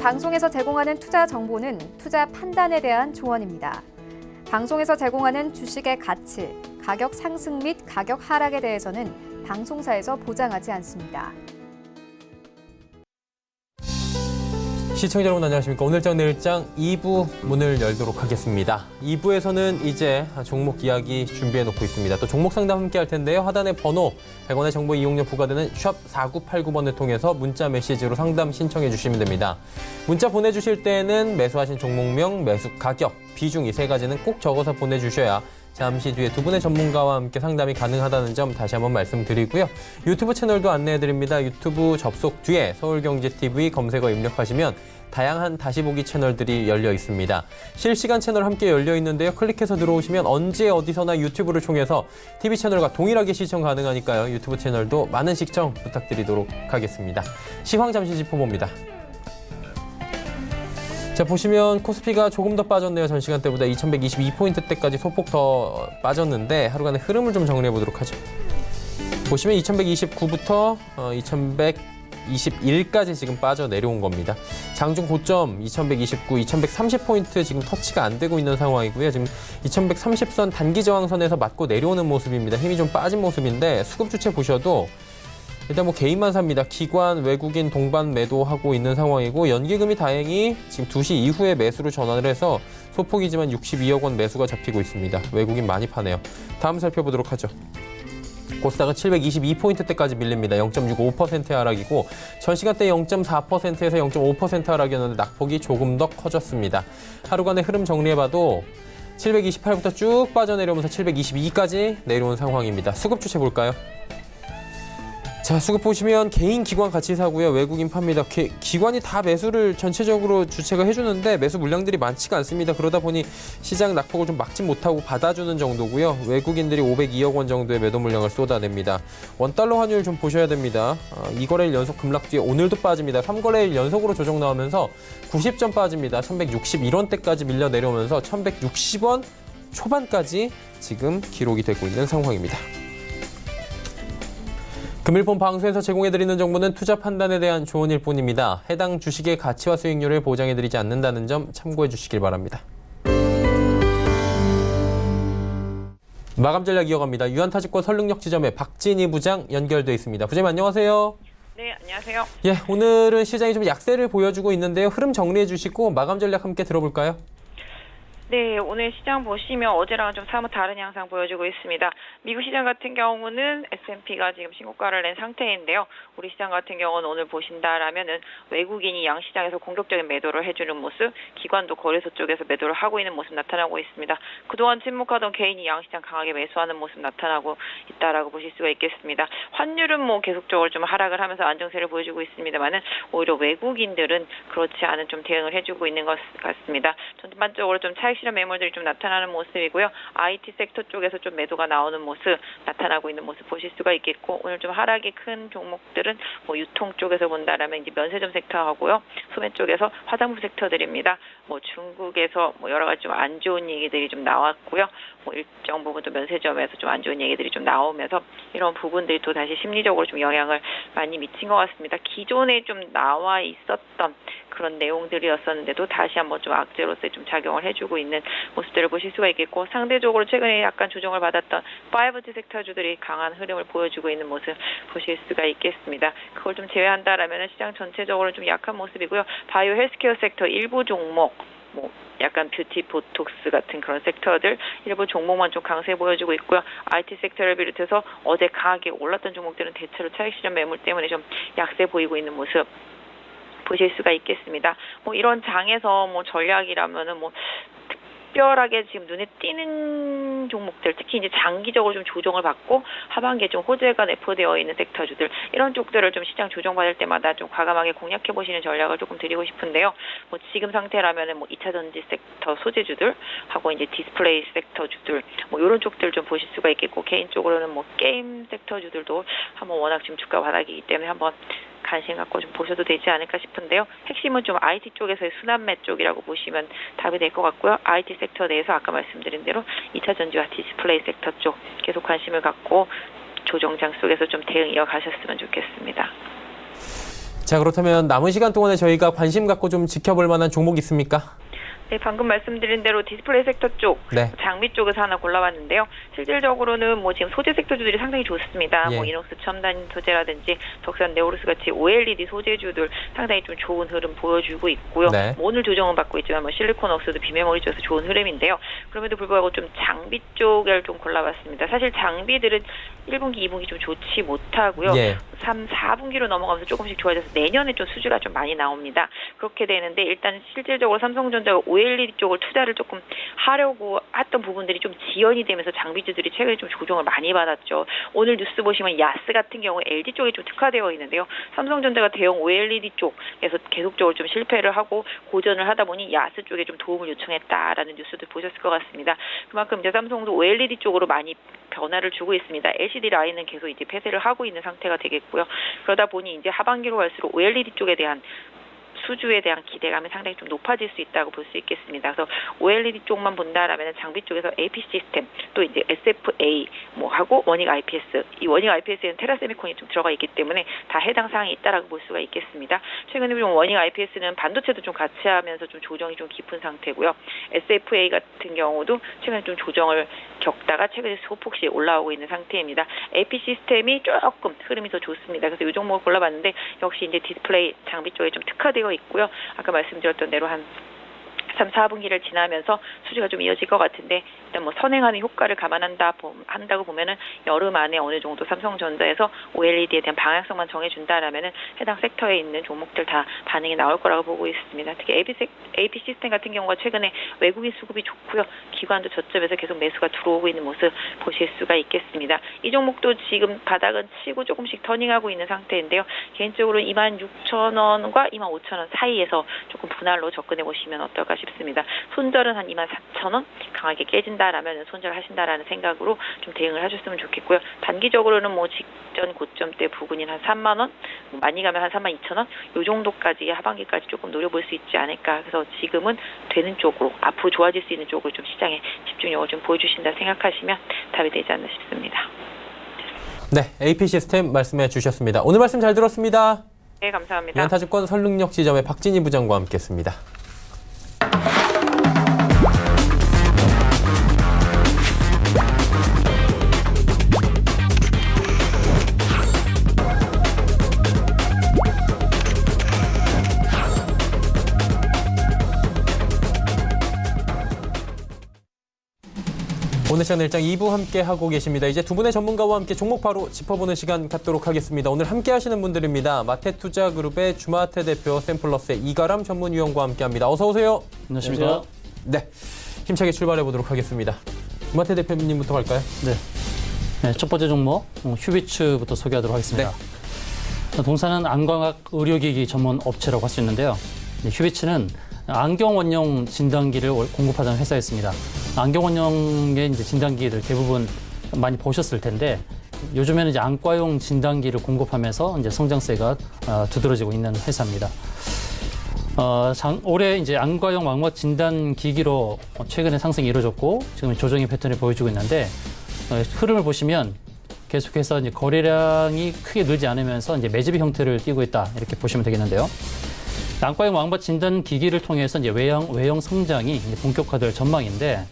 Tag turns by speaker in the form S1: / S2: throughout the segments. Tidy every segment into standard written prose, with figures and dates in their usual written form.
S1: 방송에서 제공하는 투자 정보는 투자 판단에 대한 조언입니다. 방송에서 제공하는 주식의 가치, 가격 상승 및 가격 하락에 대해서는 방송사에서 보장하지 않습니다.
S2: 시청자 여러분 안녕하십니까. 오늘장 내일장 2부 문을 열도록 하겠습니다. 2부에서는 이제 종목 이야기 준비해 놓고 있습니다. 또 종목 상담 함께 할 텐데요. 하단의 번호 100원의 정보 이용료 부과되는 샵 4989번을 통해서 문자 메시지로 상담 신청해 주시면 됩니다. 문자 보내주실 때는 매수하신 종목명, 매수 가격, 비중 이 세 가지는 꼭 적어서 보내주셔야 잠시 뒤에 두 분의 전문가와 함께 상담이 가능하다는 점 다시 한번 말씀드리고요. 유튜브 채널도 안내해드립니다. 유튜브 접속 뒤에 서울경제TV 검색어 입력하시면 다양한 다시 보기 채널들이 열려 있습니다. 실시간 채널 함께 열려 있는데요. 클릭해서 들어오시면 언제 어디서나 유튜브를 통해서 TV 채널과 동일하게 시청 가능하니까요. 유튜브 채널도 많은 시청 부탁드리도록 하겠습니다. 시황 잠시 짚어봅니다. 자, 보시면 코스피가 조금 더 빠졌네요. 전 시간대보다 2122포인트대까지 소폭 더 빠졌는데 하루간의 흐름을 좀 정리해 보도록 하죠. 보시면 2129부터 2121까지 지금 빠져 내려온 겁니다. 장중 고점 2129, 2130포인트 지금 터치가 안 되고 있는 상황이고요. 지금 2130선 단기 저항선에서 맞고 내려오는 모습입니다. 힘이 좀 빠진 모습인데 수급 주체 보셔도 일단 뭐 개인만 삽니다. 기관, 외국인 동반 매도하고 있는 상황이고 연기금이 다행히 지금 2시 이후에 매수로 전환을 해서 소폭이지만 62억 원 매수가 잡히고 있습니다. 외국인 많이 파네요. 다음 살펴보도록 하죠. 코스닥은 722포인트대까지 밀립니다. 0.65%의 하락이고 전 시간대 0.4%에서 0.5% 하락이었는데 낙폭이 조금 더 커졌습니다. 하루간의 흐름 정리해봐도 728부터 쭉 빠져내려오면서 722까지 내려온 상황입니다. 수급 주체 볼까요? 자, 수급 보시면 개인 기관 같이 사고요. 외국인 팝니다. 기관이 다 매수를 전체적으로 주체가 해주는데 매수 물량들이 많지가 않습니다. 그러다 보니 시장 낙폭을 좀 막지 못하고 받아주는 정도고요. 외국인들이 502억 원 정도의 매도 물량을 쏟아냅니다. 원달러 환율 좀 보셔야 됩니다. 2거래일 연속 급락 뒤에 오늘도 빠집니다. 3거래일 연속으로 조정 나오면서 90점 빠집니다. 1161원대까지 밀려 내려오면서 1160원 초반까지 지금 기록이 되고 있는 상황입니다. 금일본 방송에서 제공해드리는 정보는 투자 판단에 대한 조언일 뿐입니다. 해당 주식의 가치와 수익률을 보장해드리지 않는다는 점 참고해 주시길 바랍니다. 마감 전략 이어갑니다. 유한타직권 설릉역 지점에 박진희 부장 연결돼 있습니다. 부장님 안녕하세요.
S3: 네, 안녕하세요.
S2: 예, 오늘은 시장이 좀 약세를 보여주고 있는데요. 흐름 정리해 주시고 마감 전략 함께 들어볼까요?
S3: 네, 오늘 시장 보시면 어제랑은 좀 사뭇 다른 양상 보여주고 있습니다. 미국 시장 같은 경우는 S&P가 지금 신고가를 낸 상태인데요. 우리 시장 같은 경우는 오늘 보신다라면은 외국인이 양시장에서 공격적인 매도를 해주는 모습, 기관도 거래소 쪽에서 매도를 하고 있는 모습 나타나고 있습니다. 그동안 침묵하던 개인이 양시장 강하게 매수하는 모습 나타나고 있다라고 보실 수가 있겠습니다. 환율은 뭐 계속적으로 좀 하락을 하면서 안정세를 보여주고 있습니다만은 오히려 외국인들은 그렇지 않은 좀 대응을 해주고 있는 것 같습니다. 전반적으로 좀 차익 실현 매물들이 좀 나타나는 모습이고요. IT 섹터 쪽에서 좀 매도가 나오는 모습 나타나고 있는 모습 보실 수가 있겠고 오늘 좀 하락이 큰 종목들은 뭐 유통 쪽에서 본다라면 이제 면세점 섹터하고요. 소매 쪽에서 화장품 섹터들입니다. 뭐 중국에서 뭐 여러 가지 좀 안 좋은 얘기들이 좀 나왔고요. 뭐 일정 부분 또 면세점에서 좀 안 좋은 얘기들이 좀 나오면서 이런 부분들이 또 다시 심리적으로 좀 영향을 많이 미친 것 같습니다. 기존에 좀 나와 있었던 그런 내용들이었었는데도 다시 한번 좀 악재로서 좀 작용을 해주고 있는 모습들을 보실 수가 있겠고 상대적으로 최근에 약간 조정을 받았던 5G 섹터주들이 강한 흐름을 보여주고 있는 모습 보실 수가 있겠습니다. 그걸 좀 제외한다라면 시장 전체적으로 좀 약한 모습이고요. 바이오 헬스케어 섹터 일부 종목 뭐 약간 뷰티 보톡스 같은 그런 섹터들 일부 종목만 좀 강세 보여주고 있고요. IT 섹터를 비롯해서 어제 강하게 올랐던 종목들은 대체로 차익 실현 매물 때문에 좀 약세 보이고 있는 모습 보실 수가 있겠습니다. 뭐 이런 장에서 뭐 전략이라면은 뭐 특별하게 지금 눈에 띄는 종목들, 특히 이제 장기적으로 좀 조정을 받고 하반기에 좀 호재가 내포되어 있는 섹터주들 이런 쪽들을 좀 시장 조정받을 때마다 좀 과감하게 공략해 보시는 전략을 조금 드리고 싶은데요. 뭐 지금 상태라면은 뭐 2차 전지 섹터 소재주들 하고 이제 디스플레이 섹터주들 뭐 이런 쪽들 좀 보실 수가 있겠고 개인적으로는 뭐 게임 섹터주들도 한번 워낙 지금 주가 바닥이기 때문에 한번 관심 갖고 좀 보셔도 되지 않을까 싶은데요. 핵심은 좀 IT 쪽에서의 순환매 쪽이라고 보시면 답이 될 것 같고요. IT 섹터 내에서 아까 말씀드린 대로 2차 전지와 디스플레이 섹터 쪽 계속 관심을 갖고 조정장 속에서 좀 대응 이어가셨으면 좋겠습니다.
S2: 자, 그렇다면 남은 시간 동안에 저희가 관심 갖고 좀 지켜볼 만한 종목 있습니까?
S3: 네, 방금 말씀드린 대로 디스플레이 섹터 쪽,
S2: 네.
S3: 장비 쪽에서 하나 골라봤는데요. 실질적으로는 뭐 지금 소재 섹터주들이 상당히 좋습니다.
S2: 예.
S3: 뭐 이녹스 첨단 소재라든지 덕산 네오루스 같이 OLED 소재주들 상당히 좀 좋은 흐름 보여주고 있고요.
S2: 네.
S3: 뭐 오늘 조정은 받고 있지만 뭐 실리콘웍스도 비메모리 쪽에서 좋은 흐름인데요. 그럼에도 불구하고 좀 장비 쪽을 좀 골라봤습니다. 사실 장비들은 1분기, 2분기 좀 좋지 못하고요.
S2: 예.
S3: 3, 4분기로 넘어가면서 조금씩 좋아져서 내년에 좀 수주가 좀 많이 나옵니다. 그렇게 되는데 일단 실질적으로 삼성전자가 OLED 쪽을 투자를 조금 하려고 했던 부분들이 좀 지연이 되면서 장비주들이 최근에 좀 조정을 많이 받았죠. 오늘 뉴스 보시면 야스 같은 경우 LG 쪽에 좀 특화되어 있는데요. 삼성전자가 대형 OLED 쪽에서 계속적으로 좀 실패를 하고 고전을 하다 보니 야스 쪽에 좀 도움을 요청했다라는 뉴스도 보셨을 것 같습니다. 그만큼 이제 삼성도 OLED 쪽으로 많이 변화를 주고 있습니다. LCD 라인은 계속 이제 폐쇄를 하고 있는 상태가 되겠고요. 그러다 보니 이제 하반기로 갈수록 OLED 쪽에 대한 수주에 대한 기대감이 상당히 좀 높아질 수 있다고 볼 수 있겠습니다. 그래서 OLED 쪽만 본다라면 장비 쪽에서 AP 시스템 또 이제 SFA 뭐 하고 원익 IPS 이 원익 IPS에는 테라세미콘이 좀 들어가 있기 때문에 다 해당 사항이 있다라고 볼 수가 있겠습니다. 최근에 좀 원익 IPS는 반도체도 좀 같이 하면서 좀 조정이 좀 깊은 상태고요. SFA 같은 경우도 최근에 좀 조정을 겪다가 최근에 소폭씩 올라오고 있는 상태입니다. AP 시스템이 조금 흐름이 더 좋습니다. 그래서 이 종목을 골라봤는데 역시 이제 디스플레이 장비 쪽에 좀 특화되어 있고요. 아까 말씀드렸던 대로 한 3, 4분기를 지나면서 수주가 좀 이어질 것 같은데 일단 뭐 선행하는 효과를 한다고 보면은 여름 안에 어느 정도 삼성전자에서 OLED에 대한 방향성만 정해준다라면은 해당 섹터에 있는 종목들 다 반응이 나올 거라고 보고 있습니다. 특히 AP 시스템 같은 경우가 최근에 외국인 수급이 좋고요. 기관도 저점에서 계속 매수가 들어오고 있는 모습 보실 수가 있겠습니다. 이 종목도 지금 바닥은 치고 조금씩 터닝하고 있는 상태인데요. 개인적으로 26,000원과 25,000원 사이에서 조금 분할로 접근해 보시면 어떨까 싶습니다. 손절은 한 24,000원 강하게 깨진다라면 손절하신다라는 생각으로 좀 대응을 하셨으면 좋겠고요. 단기적으로는 뭐 직전 고점대 부근인 한 3만 원, 뭐 많이 가면 한 32,000원 이 정도까지 하반기까지 조금 노려볼 수 있지 않을까. 그래서 지금은 되는 쪽으로 앞으로 좋아질 수 있는 쪽으로 좀 시장에 집중력을 좀 보여주신다 생각하시면 답이 되지 않나 싶습니다.
S2: 네, AP 시스템 말씀해 주셨습니다. 오늘 말씀 잘 들었습니다.
S3: 네, 감사합니다.
S2: 연타증권 설릉역 지점의 박진희 부장과 함께했습니다. 오늘 시간 일장 2부 함께 하고 계십니다. 이제 두 분의 전문가와 함께 종목 바로 짚어보는 시간 갖도록 하겠습니다. 오늘 함께 하시는 분들입니다. 마태투자그룹의 주마태 대표, 샘플러스의 이가람 전문위원과 함께합니다. 어서 오세요.
S4: 안녕하십니까.
S2: 네, 힘차게 출발해 보도록 하겠습니다. 주마태 대표님부터 갈까요?
S4: 네, 첫 번째 종목 휴비츠부터 소개하도록 하겠습니다. 네. 동사는 안광학 의료기기 전문 업체라고 할 수 있는데요. 휴비츠는 안경 원형 진단기를 공급하는 회사였습니다. 안경 원형의 이제 진단기들 대부분 많이 보셨을 텐데 요즘에는 이제 안과용 진단기를 공급하면서 이제 성장세가 두드러지고 있는 회사입니다. 올해 이제 안과용 망막 진단 기기로 최근에 상승이 이루어졌고 지금 조정의 패턴을 보여주고 있는데 흐름을 보시면 계속해서 이제 거래량이 크게 늘지 않으면서 이제 매집의 형태를 띠고 있다 이렇게 보시면 되겠는데요. 안과용 망막 진단 기기를 통해서 이제 외형 성장이 이제 본격화될 전망인데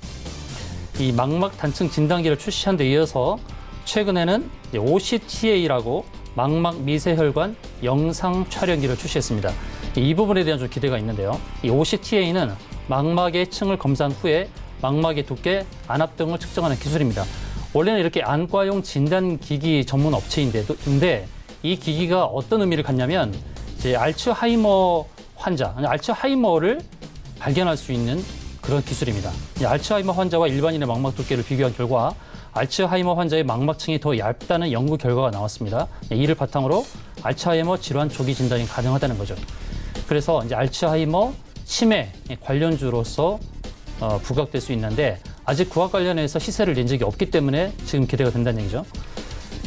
S4: 이 망막 단층 진단기를 출시한 데 이어서 최근에는 OCTA라고 망막 미세혈관 영상 촬영기를 출시했습니다. 이 부분에 대한 좀 기대가 있는데요. 이 OCTA는 망막의 층을 검사한 후에 망막의 두께, 안압 등을 측정하는 기술입니다. 원래는 이렇게 안과용 진단 기기 전문 업체인데 이 기기가 어떤 의미를 갖냐면 이제 알츠하이머 환자, 알츠하이머를 발견할 수 있는 그런 기술입니다. 알츠하이머 환자와 일반인의 망막 두께를 비교한 결과 알츠하이머 환자의 망막층이 더 얇다는 연구 결과가 나왔습니다. 이를 바탕으로 알츠하이머 질환 조기 진단이 가능하다는 거죠. 그래서 이제 알츠하이머 치매 관련주로서 부각될 수 있는데 아직 그와 관련해서 시세를 낸 적이 없기 때문에 지금 기대가 된다는 얘기죠.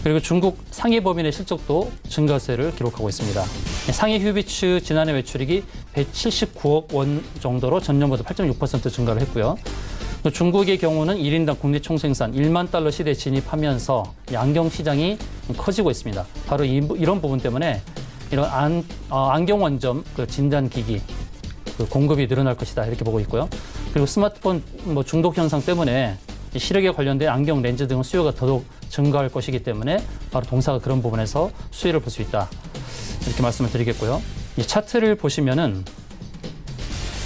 S4: 그리고 중국 상해법인의 실적도 증가세를 기록하고 있습니다. 상해 휴비츠 지난해 매출액이 179억 원 정도로 전년보다 8.6% 증가를 했고요. 중국의 경우는 1인당 국내 총생산 1만 달러 시대에 진입하면서 안경 시장이 커지고 있습니다. 바로 이런 부분 때문에 이런 안경 원점 그 진단기기 그 공급이 늘어날 것이다 이렇게 보고 있고요. 그리고 스마트폰 뭐 중독 현상 때문에 시력에 관련된 안경 렌즈 등 수요가 더더욱 증가할 것이기 때문에 바로 동사가 그런 부분에서 수혜를 볼 수 있다 이렇게 말씀을 드리겠고요. 이 차트를 보시면은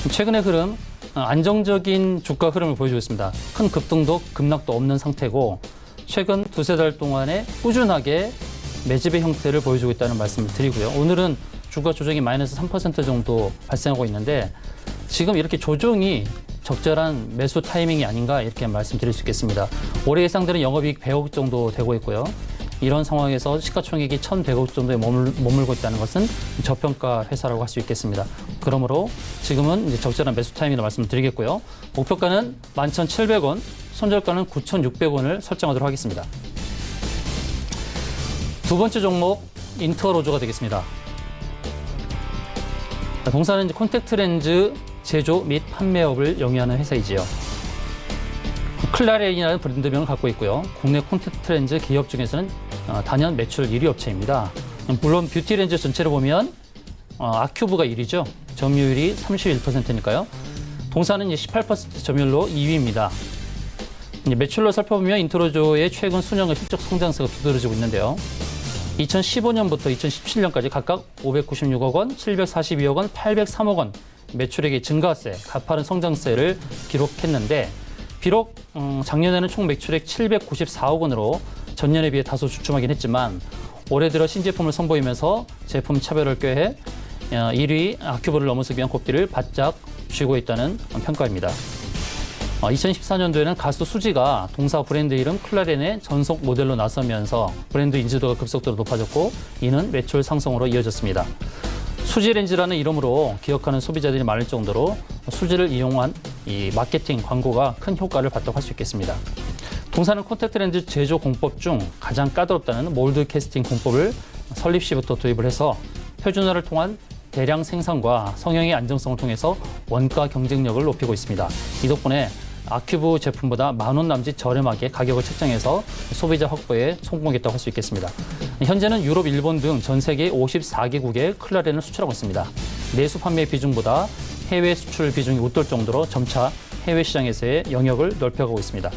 S4: 최근의 흐름 안정적인 주가 흐름을 보여주고 있습니다. 큰 급등도 급락도 없는 상태고 최근 두세 달 동안에 꾸준하게 매집의 형태를 보여주고 있다는 말씀을 드리고요. 오늘은 주가 조정이 마이너스 3% 정도 발생하고 있는데 지금 이렇게 조정이 적절한 매수 타이밍이 아닌가 이렇게 말씀드릴 수 있겠습니다. 올해 예상되는 영업이익 100억 정도 되고 있고요. 이런 상황에서 시가총액이 1,100억 정도에 머물고 있다는 것은 저평가 회사라고 할 수 있겠습니다. 그러므로 지금은 이제 적절한 매수 타이밍이라고 말씀드리겠고요. 목표가는 11,700원, 손절가는 9,600원을 설정하도록 하겠습니다. 두 번째 종목 인터로조가 되겠습니다. 동사는 이제 콘택트 렌즈 제조 및 판매업을 영위하는 회사이지요. 클라렌이라는 브랜드명을 갖고 있고요. 국내 콘택트 렌즈 기업 중에서는 단연 매출 1위 업체입니다. 물론 뷰티 렌즈 전체를 보면 아큐브가 1위죠. 점유율이 31%니까요. 동사는 이제 18% 점유율로 2위입니다. 매출로 살펴보면 인터로조의 최근 수년의 실적 성장세가 두드러지고 있는데요. 2015년부터 2017년까지 각각 596억 원, 742억 원, 803억 원 매출액의 증가세, 가파른 성장세를 기록했는데 비록 작년에는 총 매출액 794억 원으로 전년에 비해 다소 주춤하긴 했지만 올해 들어 신제품을 선보이면서 제품 차별을 꾀해 1위 아큐브를 넘어서기 위한 고삐를 바짝 쥐고 있다는 평가입니다. 2014년도에는 가수 수지가 동사 브랜드 이름 클라렌의 전속 모델로 나서면서 브랜드 인지도가 급속도로 높아졌고 이는 매출 상승으로 이어졌습니다. 수지 렌즈라는 이름으로 기억하는 소비자들이 많을 정도로 수지를 이용한 이 마케팅 광고가 큰 효과를 봤다고 할 수 있겠습니다. 동사는 콘택트 렌즈 제조 공법 중 가장 까다롭다는 몰드 캐스팅 공법을 설립 시부터 도입을 해서 표준화를 통한 대량 생산과 성형의 안정성을 통해서 원가 경쟁력을 높이고 있습니다. 이 덕분에 아큐브 제품보다 10,000원 남짓 저렴하게 가격을 책정해서 소비자 확보에 성공했다고 할 수 있겠습니다. 현재는 유럽, 일본 등 전 세계 54개국에 클라렌을 수출하고 있습니다. 내수 판매 비중보다 해외 수출 비중이 웃돌 정도로 점차 해외 시장에서의 영역을 넓혀가고 있습니다.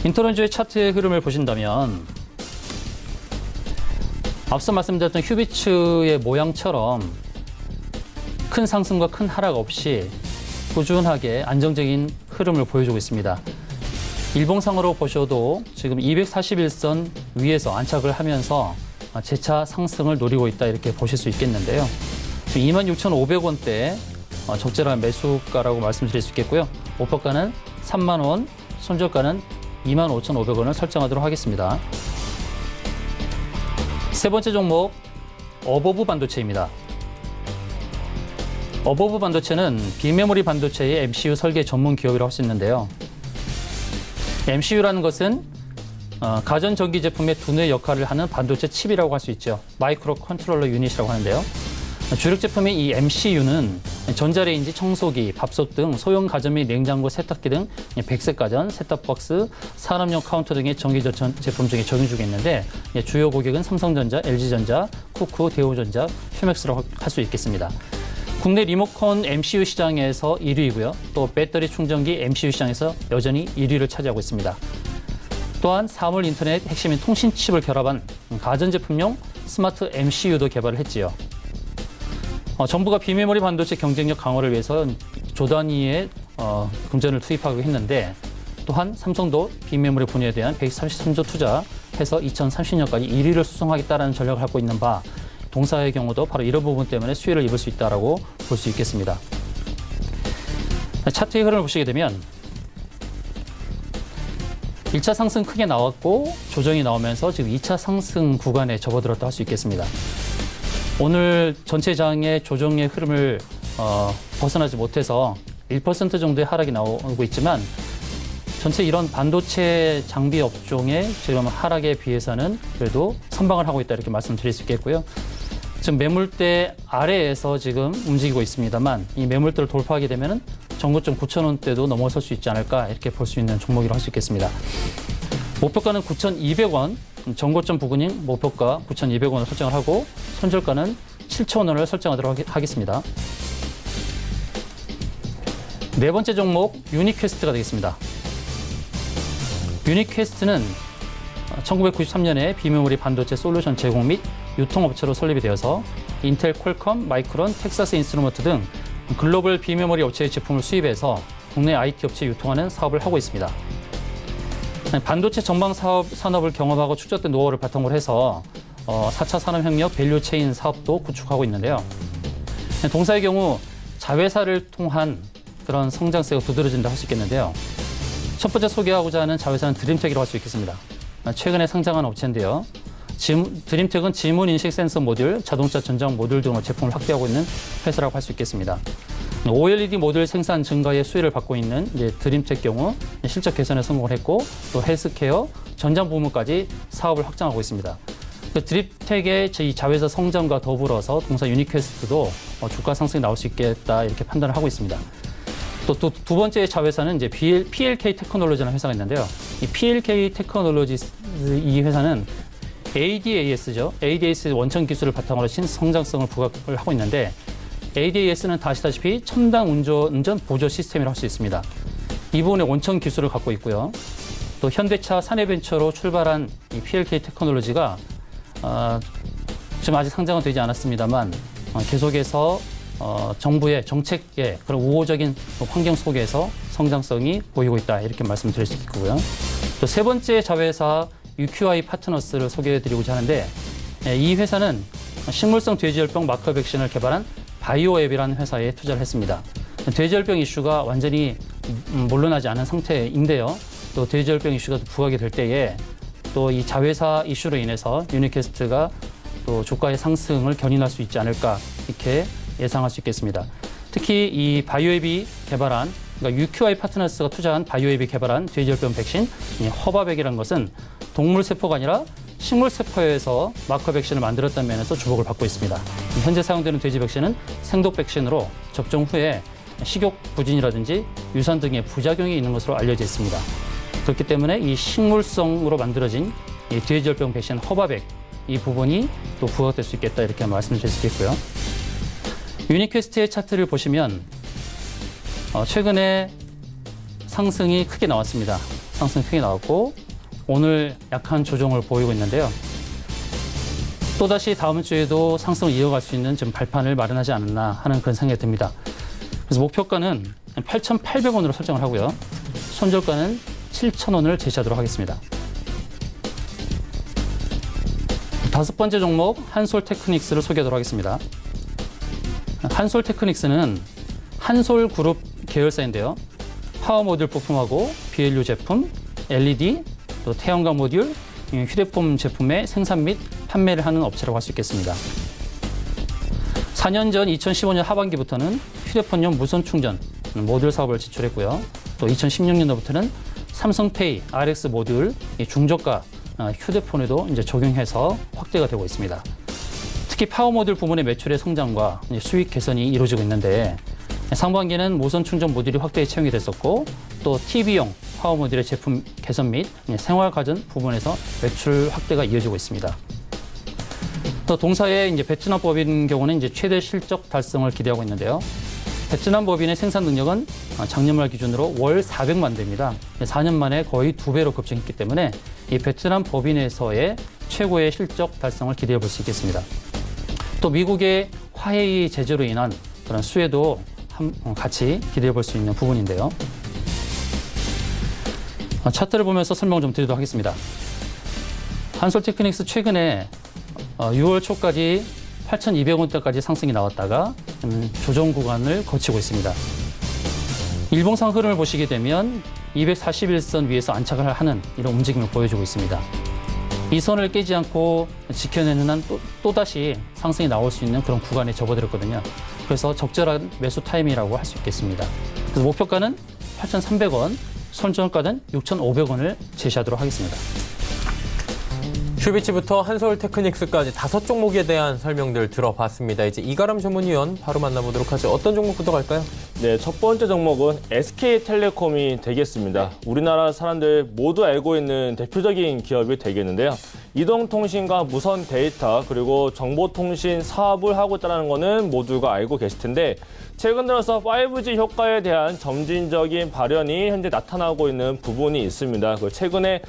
S4: 인터로조의 차트의 흐름을 보신다면 앞서 말씀드렸던 휴비츠의 모양처럼 큰 상승과 큰 하락 없이 꾸준하게 안정적인 흐름을 보여주고 있습니다. 일봉상으로 보셔도 지금 241선 위에서 안착을 하면서 재차 상승을 노리고 있다 이렇게 보실 수 있겠는데요. 26,500원대 적절한 매수가라고 말씀드릴 수 있겠고요. 목표가는 3만 원, 손절가는 25,500원을 설정하도록 하겠습니다. 세 번째 종목 어버브 반도체입니다. 어버브 반도체는 빅메모리 반도체의 MCU 설계 전문 기업이라고 할 수 있는데요. MCU라는 것은 가전전기 제품의 두뇌 역할을 하는 반도체 칩이라고 할 수 있죠. 마이크로 컨트롤러 유닛이라고 하는데요. 주력 제품의 이 MCU는 전자레인지, 청소기, 밥솥 등 소형 가전 및 냉장고, 세탁기 등 백색 가전, 셋탑박스, 산업용 카운터 등의 전기 제품 중에 적용 중에 있는데 주요 고객은 삼성전자, LG전자, 쿠쿠, 대우전자, 휴맥스라고 할 수 있겠습니다. 국내 리모컨 MCU 시장에서 1위이고요. 또 배터리 충전기 MCU 시장에서 여전히 1위를 차지하고 있습니다. 또한 사물 인터넷 핵심인 통신칩을 결합한 가전제품용 스마트 MCU도 개발을 했지요. 정부가 비메모리 반도체 경쟁력 강화를 위해서 조 단위의 금전을 투입하고 했는데 또한 삼성도 비메모리 분야에 대한 133조 투자해서 2030년까지 1위를 수성하겠다는 전략을 갖고 있는 바 동사의 경우도 바로 이런 부분 때문에 수혜를 입을 수 있다고 볼 수 있겠습니다. 차트의 흐름을 보시게 되면 1차 상승 크게 나왔고 조정이 나오면서 지금 2차 상승 구간에 접어들었다 할 수 있겠습니다. 오늘 전체 장의 조정의 흐름을 벗어나지 못해서 1% 정도의 하락이 나오고 있지만 전체 이런 반도체 장비 업종의 지금 하락에 비해서는 그래도 선방을 하고 있다 이렇게 말씀드릴 수 있겠고요. 지금 매물대 아래에서 지금 움직이고 있습니다만 이 매물대를 돌파하게 되면은 정고점 9,000원대도 넘어설 수 있지 않을까 이렇게 볼 수 있는 종목이라고 할 수 있겠습니다. 목표가는 9,200원, 정고점 부근인 목표가 9,200원을 설정을 하고 손절가는 7,000원을 설정하도록 하겠습니다. 네 번째 종목 유니퀘스트가 되겠습니다. 유니퀘스트는 1993년에 비메모리 반도체 솔루션 제공 및 유통업체로 설립이 되어서 인텔, 퀄컴, 마이크론, 텍사스 인스트루먼트 등 글로벌 비메모리 업체의 제품을 수입해서 국내 IT 업체에 유통하는 사업을 하고 있습니다. 반도체 전방 산업을 경험하고 축적된 노하우를 바탕으로 해서 4차 산업혁명 밸류체인 사업도 구축하고 있는데요. 동사의 경우 자회사를 통한 그런 성장세가 두드러진다 할 수 있겠는데요. 첫 번째 소개하고자 하는 자회사는 드림텍이라고 할 수 있겠습니다. 최근에 상장한 업체인데요. 드림텍은 지문 인식 센서 모듈, 자동차 전장 모듈 등으로 제품을 확대하고 있는 회사라고 할 수 있겠습니다. OLED 모듈 생산 증가의 수혜를 받고 있는 이제 드림텍 경우 실적 개선에 성공을 했고 또 헬스케어, 전장 부문까지 사업을 확장하고 있습니다. 드림텍의 이 자회사 성장과 더불어서 동사 유니퀘스트도 주가 상승이 나올 수 있겠다 이렇게 판단을 하고 있습니다. 또 두 번째 자회사는 이제 PLK 테크놀로지라는 회사가 있는데요. 이 PLK 테크놀로지 이 회사는 ADAS죠. ADAS 원천 기술을 바탕으로 신성장성을 부각을 하고 있는데 ADAS는 다 아시다시피 첨단 운전 보조 시스템이라고 할 수 있습니다. 이 부분에 원천 기술을 갖고 있고요. 또 현대차 사내벤처로 출발한 이 PLK 테크놀로지가 지금 아직 상장은 되지 않았습니다만 계속해서 정부의 정책의 그런 우호적인 환경 속에서 성장성이 보이고 있다 이렇게 말씀드릴 수 있고요. 또 세 번째 자회사 UQI 파트너스를 소개해드리고자 하는데 이 회사는 식물성 돼지열병 마커 백신을 개발한 바이오앱이라는 회사에 투자를 했습니다. 돼지열병 이슈가 완전히 물러나지 않은 상태인데요. 또 돼지열병 이슈가 부각이 될 때에 또 이 자회사 이슈로 인해서 유니퀘스트가 또 주가의 상승을 견인할 수 있지 않을까 이렇게 예상할 수 있겠습니다. 특히 이 바이오앱이 개발한 그러니까 UQI 파트너스가 투자한 바이오앱이 개발한 돼지열병 백신 허바백이라는 것은 동물 세포가 아니라 식물 세포에서 마커 백신을 만들었다는 면에서 주목을 받고 있습니다. 현재 사용되는 돼지 백신은 생독 백신으로 접종 후에 식욕 부진이라든지 유산 등의 부작용이 있는 것으로 알려져 있습니다. 그렇기 때문에 이 식물성으로 만들어진 이 돼지열병 백신 허바백 이 부분이 또 부각될 수 있겠다 이렇게 말씀드릴 수 있겠고요. 유니퀘스트의 차트를 보시면 최근에 상승이 크게 나왔습니다. 상승이 크게 나왔고 오늘 약한 조정을 보이고 있는데요. 또다시 다음 주에도 상승을 이어갈 수 있는 좀 발판을 마련하지 않았나 하는 그런 생각이 듭니다. 그래서 목표가는 8,800원으로 설정을 하고요. 손절가는 7,000원을 제시하도록 하겠습니다. 다섯 번째 종목 한솔테크닉스를 소개하도록 하겠습니다. 한솔테크닉스는 한솔그룹 계열사인데요. 파워 모듈 부품하고 BLU 제품, LED, 또 태양광 모듈, 휴대폰 제품의 생산 및 판매를 하는 업체라고 할 수 있겠습니다. 4년 전 2015년 하반기부터는 휴대폰용 무선 충전 모듈 사업을 지출했고요. 또 2016년도부터는 삼성페이 RX 모듈 중저가 휴대폰에도 이제 적용해서 확대가 되고 있습니다. 특히 파워 모듈 부문의 매출의 성장과 수익 개선이 이루어지고 있는데 상반기는 무선 충전 모듈이 확대에 채용이 됐었고 또 TV용 파워 모듈의 제품 개선 및 생활 가전 부분에서 매출 확대가 이어지고 있습니다. 또 동사의 이제 베트남 법인 경우는 이제 최대 실적 달성을 기대하고 있는데요. 베트남 법인의 생산 능력은 작년 말 기준으로 월 400만 대입니다. 4년 만에 거의 2배로 급증했기 때문에 이 베트남 법인에서의 최고의 실적 달성을 기대해 볼 수 있겠습니다. 또 미국의 화해이 제재로 인한 그런 수혜도 같이 기대해 볼 수 있는 부분인데요. 차트를 보면서 설명 좀 드리도록 하겠습니다. 한솔테크닉스 최근에 6월 초까지 8,200원대까지 상승이 나왔다가 조정 구간을 거치고 있습니다. 일봉상 흐름을 보시게 되면 241선 위에서 안착을 하는 이런 움직임을 보여주고 있습니다. 이 선을 깨지 않고 지켜내는 한 또다시 상승이 나올 수 있는 그런 구간에 접어들었거든요. 그래서 적절한 매수 타임이라고 할 수 있겠습니다. 그래서 목표가는 8,300원, 손절가는 6,500원을 제시하도록 하겠습니다.
S2: 큐비치부터 한서울테크닉스까지 5종목에 대한 설명들 들어봤습니다. 이제 이가람 전문위원 바로 만나보도록 하죠. 어떤 종목부터 갈까요?
S5: 네, 첫 번째 종목은 SK텔레콤이 되겠습니다. 우리나라 사람들 모두 알고 있는 대표적인 기업이 되겠는데요. 이동통신과 무선 데이터 그리고 정보통신 사업을 하고 있다는 거는 모두가 알고 계실 텐데 최근 들어서 5G 효과에 대한 점진적인 발현이 현재 나타나고 있는 부분이 있습니다. 최근에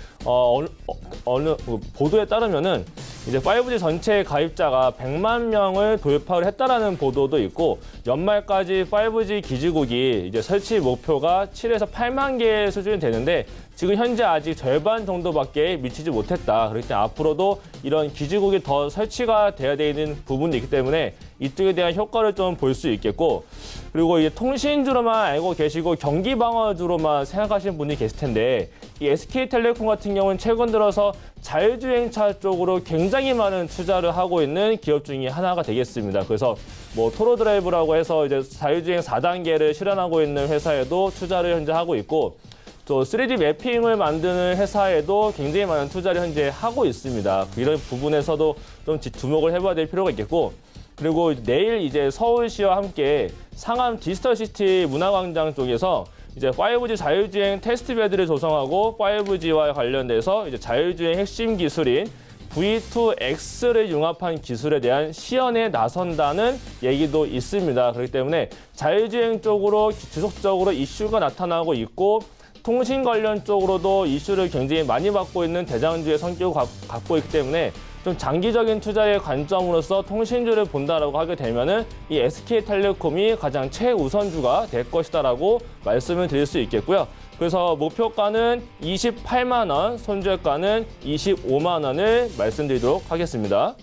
S5: 어느 보도에 따르면은 이제 5G 전체 가입자가 100만 명을 돌파를 했다라는 보도도 있고 연말까지 5G 기지국이 이제 설치 목표가 7에서 8만 개 수준이 되는데 지금 현재 아직 절반 정도밖에 미치지 못했다. 그렇기 때문에 앞으로도 이런 기지국이 더 설치가 돼야 되는 부분이 있기 때문에 이쪽에 대한 효과를 좀 볼 수 있겠고 그리고 이제 통신주로만 알고 계시고 경기 방어주로만 생각하시는 분이 계실 텐데 이 SK텔레콤 같은 경우는 최근 들어서 자율주행차 쪽으로 굉장히 많은 투자를 하고 있는 기업 중에 하나가 되겠습니다. 그래서 뭐 토로드라이브라고 해서 이제 자율주행 4단계를 실현하고 있는 회사에도 투자를 현재 하고 있고 또 3D 매핑을 만드는 회사에도 굉장히 많은 투자를 현재 하고 있습니다. 이런 부분에서도 좀 주목을 해봐야 될 필요가 있겠고 그리고 내일 이제 서울시와 함께 상암 디지털시티 문화광장 쪽에서 이제 5G 자율주행 테스트베드를 조성하고 5G와 관련돼서 이제 자율주행 핵심 기술인 V2X를 융합한 기술에 대한 시연에 나선다는 얘기도 있습니다. 그렇기 때문에 자율주행 쪽으로 지속적으로 이슈가 나타나고 있고 통신 관련 쪽으로도 이슈를 굉장히 많이 받고 있는 대장주의 성격을 갖고 있기 때문에 좀 장기적인 투자의 관점으로서 통신주를 본다라고 하게 되면은 이 SK텔레콤이 가장 최우선주가 될 것이다라고 말씀을 드릴 수 있겠고요. 그래서 목표가는 28만 원, 손절가는 25만 원을 말씀드리도록 하겠습니다.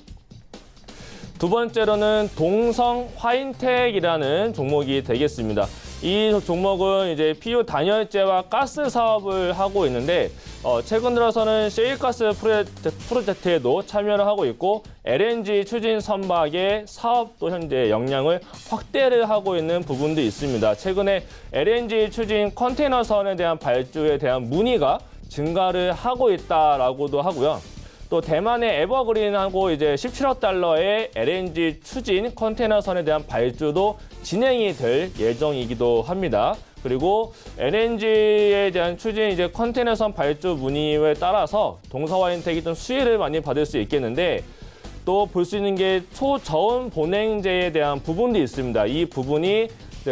S5: 두 번째로는 동성 화인텍이라는 종목이 되겠습니다. 이 종목은 이제 PU 단열재와 가스 사업을 하고 있는데 최근 들어서는 셰일가스 프로젝트에도 참여를 하고 있고 LNG 추진 선박의 사업도 현재 역량을 확대를 하고 있는 부분도 있습니다. 최근에 LNG 추진 컨테이너선에 대한 발주에 대한 문의가 증가를 하고 있다라고도 하고요. 또 대만의 에버그린하고 이제 17억 달러의 LNG 추진 컨테이너선에 대한 발주도 진행이 될 예정이기도 합니다. 그리고 LNG에 대한 추진 이제 컨테이너선 발주 문의에 따라서 동서화인텍이 좀 수혜를 많이 받을 수 있겠는데 또 볼 수 있는 게 초저온 보냉제에 대한 부분도 있습니다. 이 부분이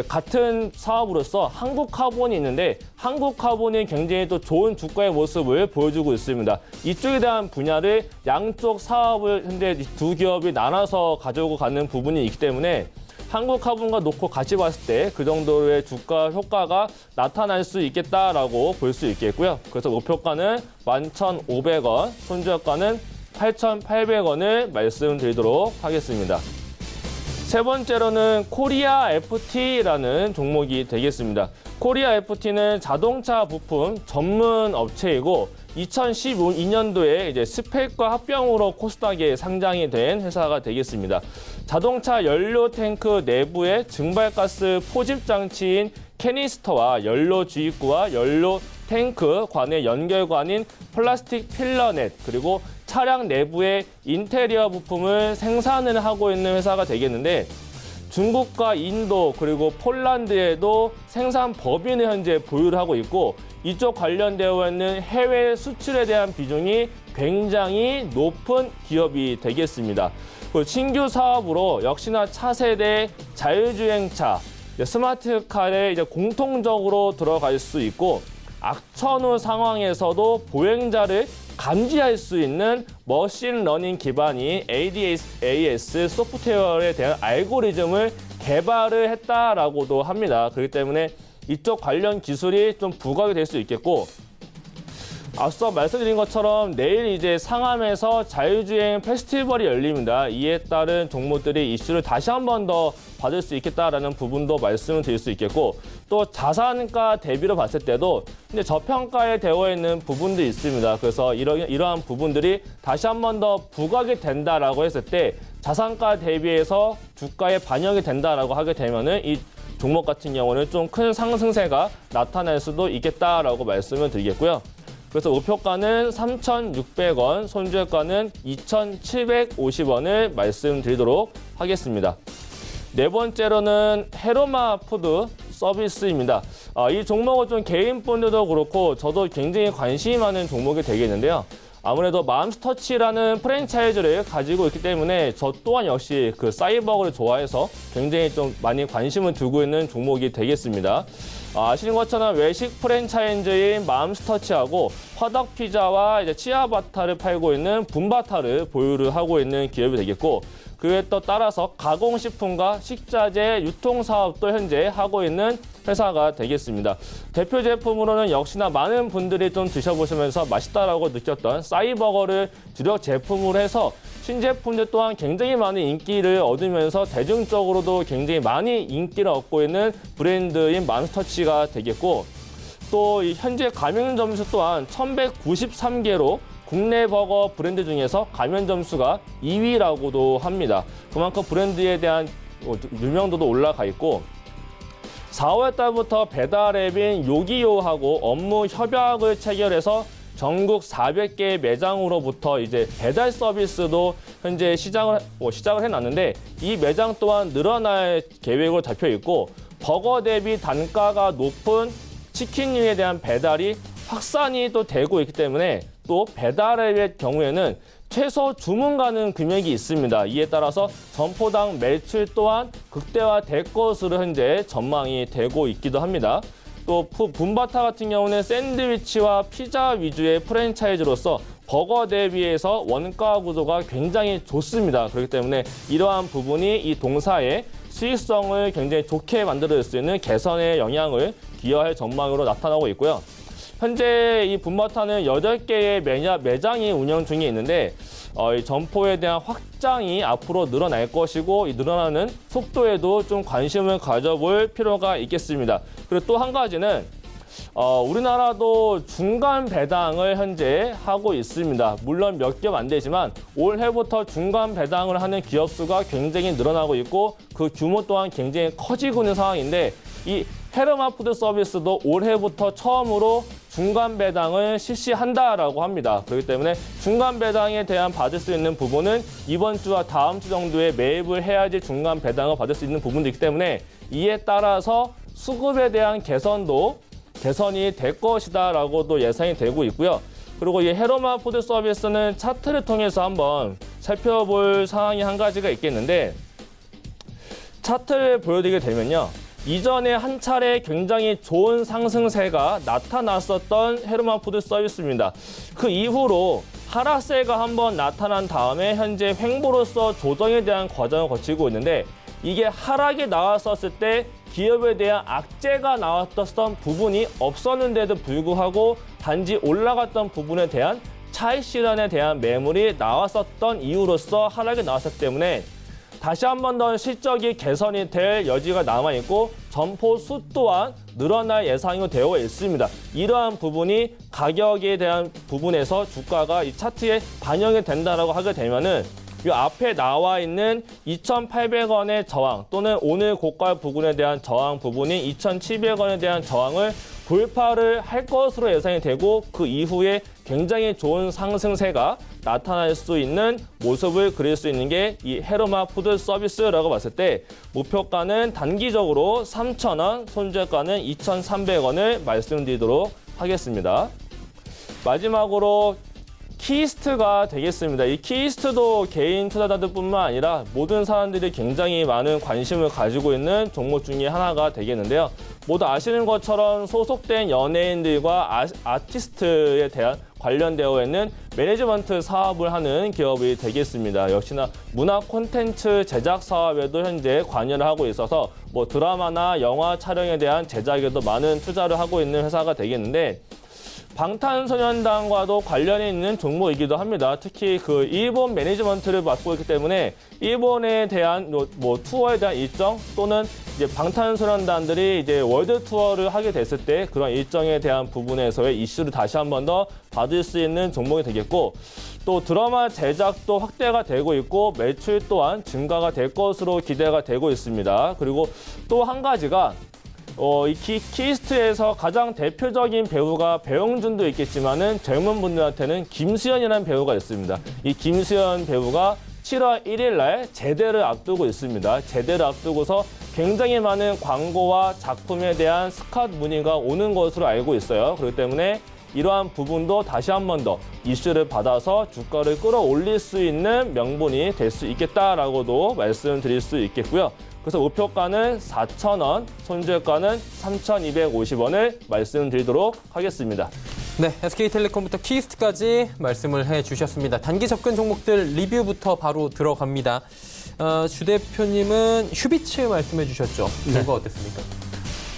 S5: 같은 사업으로서 한국카본이 있는데 한국카본이 굉장히 또 좋은 주가의 모습을 보여주고 있습니다. 이쪽에 대한 분야를 양쪽 사업을 현재 두 기업이 나눠서 가지고 가는 부분이 있기 때문에 한국카본과 놓고 같이 봤을 때 그 정도의 주가 효과가 나타날 수 있겠다라고 볼 수 있겠고요. 그래서 목표가는 11,500원, 손절가는 8,800원을 말씀드리도록 하겠습니다. 세 번째로는 코리아 FT라는 종목이 되겠습니다. 코리아 FT는 자동차 부품 전문 업체이고 2012년도에 이제 스펙과 합병으로 코스닥에 상장이 된 회사가 되겠습니다. 자동차 연료 탱크 내부의 증발가스 포집 장치인 캐니스터와 연료 주입구와 연료 탱크 관의 연결관인 플라스틱 필러넷 그리고 차량 내부의 인테리어 부품을 생산을 하고 있는 회사가 되겠는데 중국과 인도 그리고 폴란드에도 생산 법인을 현재 보유를 하고 있고 이쪽 관련되어 있는 해외 수출에 대한 비중이 굉장히 높은 기업이 되겠습니다. 신규 사업으로 역시나 차세대 자율주행차, 스마트카에 이제 공통적으로 들어갈 수 있고 악천후 상황에서도 보행자를 감지할 수 있는 머신러닝 기반인 ADAS 소프트웨어에 대한 알고리즘을 개발을 했다라고도 합니다. 그렇기 때문에 이쪽 관련 기술이 좀 부각이 될 수 있겠고 앞서 말씀드린 것처럼 내일 이제 상암에서 자율주행 페스티벌이 열립니다. 이에 따른 종목들이 이슈를 다시 한 번 더 받을 수 있겠다라는 부분도 말씀을 드릴 수 있겠고 또 자산가 대비로 봤을 때도 이제 저평가에 되어 있는 부분도 있습니다. 그래서 이러한 부분들이 다시 한 번 더 부각이 된다라고 했을 때 자산가 대비해서 주가에 반영이 된다라고 하게 되면은 이 종목 같은 경우는 좀 큰 상승세가 나타날 수도 있겠다라고 말씀을 드리겠고요. 그래서 목표가는 3,600원, 손절가는 2,750원을 말씀드리도록 하겠습니다. 네 번째로는 헤로마 푸드 서비스입니다. 이 종목은 좀 개인 분들도 그렇고 저도 굉장히 관심이 많은 종목이 되겠는데요. 아무래도 맘스터치라는 프랜차이즈를 가지고 있기 때문에 저 또한 역시 그 사이버거를 좋아해서 굉장히 좀 많이 관심을 두고 있는 종목이 되겠습니다. 아시는 것처럼 외식 프랜차이즈인 맘스터치하고 화덕피자와 이제 치아바타를 팔고 있는 붐바타를 보유를 하고 있는 기업이 되겠고, 그에 또 따라서 가공식품과 식자재 유통 사업도 현재 하고 있는 회사가 되겠습니다. 대표 제품으로는 역시나 많은 분들이 좀 드셔보시면서 맛있다라고 느꼈던 싸이버거를 주력 제품으로 해서 신제품들 또한 굉장히 많은 인기를 얻으면서 대중적으로도 굉장히 많이 인기를 얻고 있는 브랜드인 맘스터치가 되겠고, 또 이 현재 가맹 점수 또한 1,193개로 국내 버거 브랜드 중에서 가맹 점수가 2위라고도 합니다. 그만큼 브랜드에 대한 유명도도 올라가 있고, 4월 달부터 배달앱인 요기요하고 업무 협약을 체결해서 전국 400개 매장으로부터 이제 배달 서비스도 현재 시작을 해놨는데, 이 매장 또한 늘어날 계획으로 잡혀 있고, 버거 대비 단가가 높은 치킨류에 대한 배달이 확산이 또 되고 있기 때문에 또 배달앱의 경우에는 최소 주문 가능 금액이 있습니다. 이에 따라서 점포당 매출 또한 극대화될 것으로 현재 전망이 되고 있기도 합니다. 또 붐바타 같은 경우는 샌드위치와 피자 위주의 프랜차이즈로서 버거 대비해서 원가 구조가 굉장히 좋습니다. 그렇기 때문에 이러한 부분이 이 동사의 수익성을 굉장히 좋게 만들어줄 수 있는 개선의 영향을 기여할 전망으로 나타나고 있고요. 현재 이 붐바타는 8개의 매장이 운영 중에 있는데 이 점포에 대한 확장이 앞으로 늘어날 것이고, 이 늘어나는 속도에도 좀 관심을 가져볼 필요가 있겠습니다. 그리고 또 한 가지는 우리나라도 중간 배당을 현재 하고 있습니다. 물론 몇 겹 안 되지만 올해부터 중간 배당을 하는 기업 수가 굉장히 늘어나고 있고, 그 규모 또한 굉장히 커지고 있는 상황인데, 이 헤르마 푸드 서비스도 올해부터 처음으로 중간 배당을 실시한다라고 합니다. 그렇기 때문에 중간 배당에 대한 받을 수 있는 부분은 이번 주와 다음 주 정도에 매입을 해야지 중간 배당을 받을 수 있는 부분도 있기 때문에, 이에 따라서 수급에 대한 개선이 될 것이다라고도 예상이 되고 있고요. 그리고 이 헤르마 푸드 서비스는 차트를 통해서 한번 살펴볼 사항이 한 가지가 있겠는데, 차트를 보여드리게 되면요. 이전에 한 차례 굉장히 좋은 상승세가 나타났었던 헤르마 푸드 서비스입니다. 그 이후로 하락세가 한번 나타난 다음에 현재 횡보로서 조정에 대한 과정을 거치고 있는데, 이게 하락이 나왔었을 때 기업에 대한 악재가 나왔던 부분이 없었는데도 불구하고 단지 올라갔던 부분에 대한 차익 실현에 대한 매물이 나왔었던 이유로서 하락이 나왔기 때문에 다시 한 번 더 실적이 개선이 될 여지가 남아있고, 점포 수 또한 늘어날 예상이 되어 있습니다. 이러한 부분이 가격에 대한 부분에서 주가가 이 차트에 반영이 된다라고 하게 되면은 이 앞에 나와 있는 2,800원의 저항 또는 오늘 고가 부분에 대한 저항 부분인 2,700원에 대한 저항을 돌파를 할 것으로 예상이 되고, 그 이후에 굉장히 좋은 상승세가 나타날 수 있는 모습을 그릴 수 있는 게 이 헤르마 푸드 서비스라고 봤을 때, 목표가는 단기적으로 3,000원, 손절가는 2,300원을 말씀드리도록 하겠습니다. 마지막으로 키스트가 되겠습니다. 이 키스트도 개인 투자자들뿐만 아니라 모든 사람들이 굉장히 많은 관심을 가지고 있는 종목 중에 하나가 되겠는데요. 모두 아시는 것처럼 소속된 연예인들과 아티스트에 대한 관련되어 있는 매니지먼트 사업을 하는 기업이 되겠습니다. 역시나 문화 콘텐츠 제작 사업에도 현재 관여를 하고 있어서 드라마나 영화 촬영에 대한 제작에도 많은 투자를 하고 있는 회사가 되겠는데, 방탄소년단과도 관련이 있는 종목이기도 합니다. 특히 그 일본 매니지먼트를 맡고 있기 때문에 일본에 대한 투어에 대한 일정 또는 이제 방탄소년단들이 이제 월드 투어를 하게 됐을 때 그런 일정에 대한 부분에서의 이슈를 다시 한 번 더 받을 수 있는 종목이 되겠고, 또 드라마 제작도 확대가 되고 있고 매출 또한 증가가 될 것으로 기대가 되고 있습니다. 그리고 또 한 가지가 이 키스트에서 가장 대표적인 배우가 배용준도 있겠지만은 젊은 분들한테는 김수현이라는 배우가 있습니다. 이 김수현 배우가 7월 1일 날 제대를 앞두고 있습니다. 제대를 앞두고서 굉장히 많은 광고와 작품에 대한 스카웃 문의가 오는 것으로 알고 있어요. 그렇기 때문에 이러한 부분도 다시 한 번 더 이슈를 받아서 주가를 끌어올릴 수 있는 명분이 될 수 있겠다라고도 말씀드릴 수 있겠고요. 그래서 목표가는 4,000원, 손절가는 3,250원을 말씀드리도록 하겠습니다.
S2: 네, SK텔레콤부터 키스트까지 말씀을 해주셨습니다. 단기 접근 종목들 리뷰부터 바로 들어갑니다. 주 대표님은 휴비츠 말씀해 주셨죠. 결과 어땠습니까?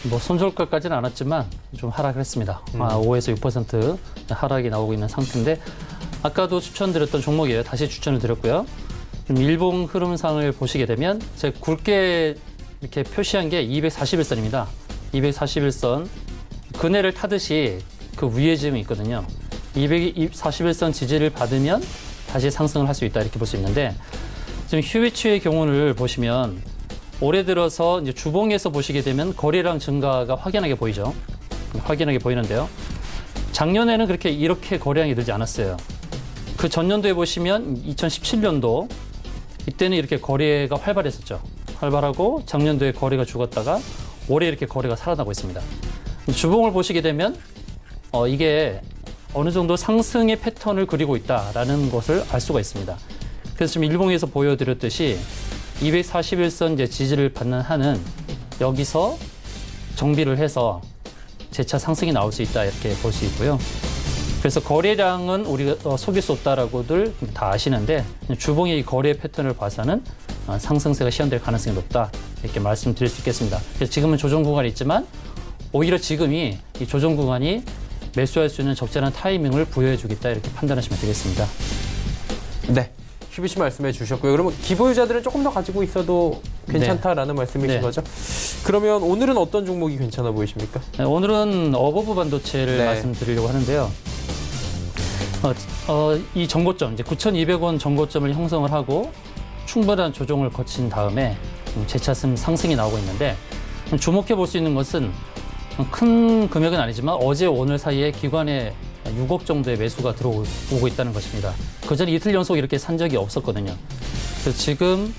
S4: 뭐 손절가까지는 않았지만 좀 하락을 했습니다. 5에서 6% 하락이 나오고 있는 상태인데 아까도 추천드렸던 종목이에요. 다시 추천을 드렸고요. 일봉 흐름상을 보시게 되면 제가 굵게 이렇게 표시한 게 241선입니다. 241선 그네를 타듯이 그 위에 지점이 있거든요. 241선 지지를 받으면 다시 상승을 할 수 있다 이렇게 볼 수 있는데 지금 휴비츠의 경우를 보시면 올해 들어서 이제 주봉에서 보시게 되면 거래량 증가가 확연하게 보이죠. 확연하게 보이는데요. 작년에는 이렇게 거래량이 늘지 않았어요. 그 전년도에 보시면 2017년도 이때는 이렇게 거래가 활발했었죠. 활발하고 작년도에 거래가 죽었다가 올해 이렇게 거래가 살아나고 있습니다. 주봉을 보시게 되면 이게 어느 정도 상승의 패턴을 그리고 있다라는 것을 알 수가 있습니다. 그래서 지금 일봉에서 보여드렸듯이 241선 이제 지지를 받는 한은 여기서 정비를 해서 재차 상승이 나올 수 있다 이렇게 볼 수 있고요. 그래서 거래량은 우리가 속일 수 없다라고들 다 아시는데 주봉의 이 거래 패턴을 봐서는 상승세가 시현될 가능성이 높다 이렇게 말씀드릴 수 있겠습니다. 그래서 지금은 조정 구간이 있지만 오히려 지금이 이 조정 구간이 매수할 수 있는 적절한 타이밍을 부여해 주겠다 이렇게 판단하시면 되겠습니다.
S2: 네. 휴비츠 말씀해 주셨고요. 그러면 기보유자들은 조금 더 가지고 있어도 괜찮다라는 말씀이신 거죠? 그러면 오늘은 어떤 종목이 괜찮아 보이십니까?
S4: 네, 오늘은 어버브 반도체를 말씀드리려고 하는데요. 이 정고점, 이제 9,200원 정고점을 형성을 하고 충분한 조정을 거친 다음에 재차 상승이 나오고 있는데 주목해 볼 수 있는 것은 큰 금액은 아니지만 어제 오늘 사이에 기관에 6억 정도의 매수가 들어오고 있다는 것입니다. 그전에 이틀 연속 이렇게 산 적이 없었거든요. 그래서 지금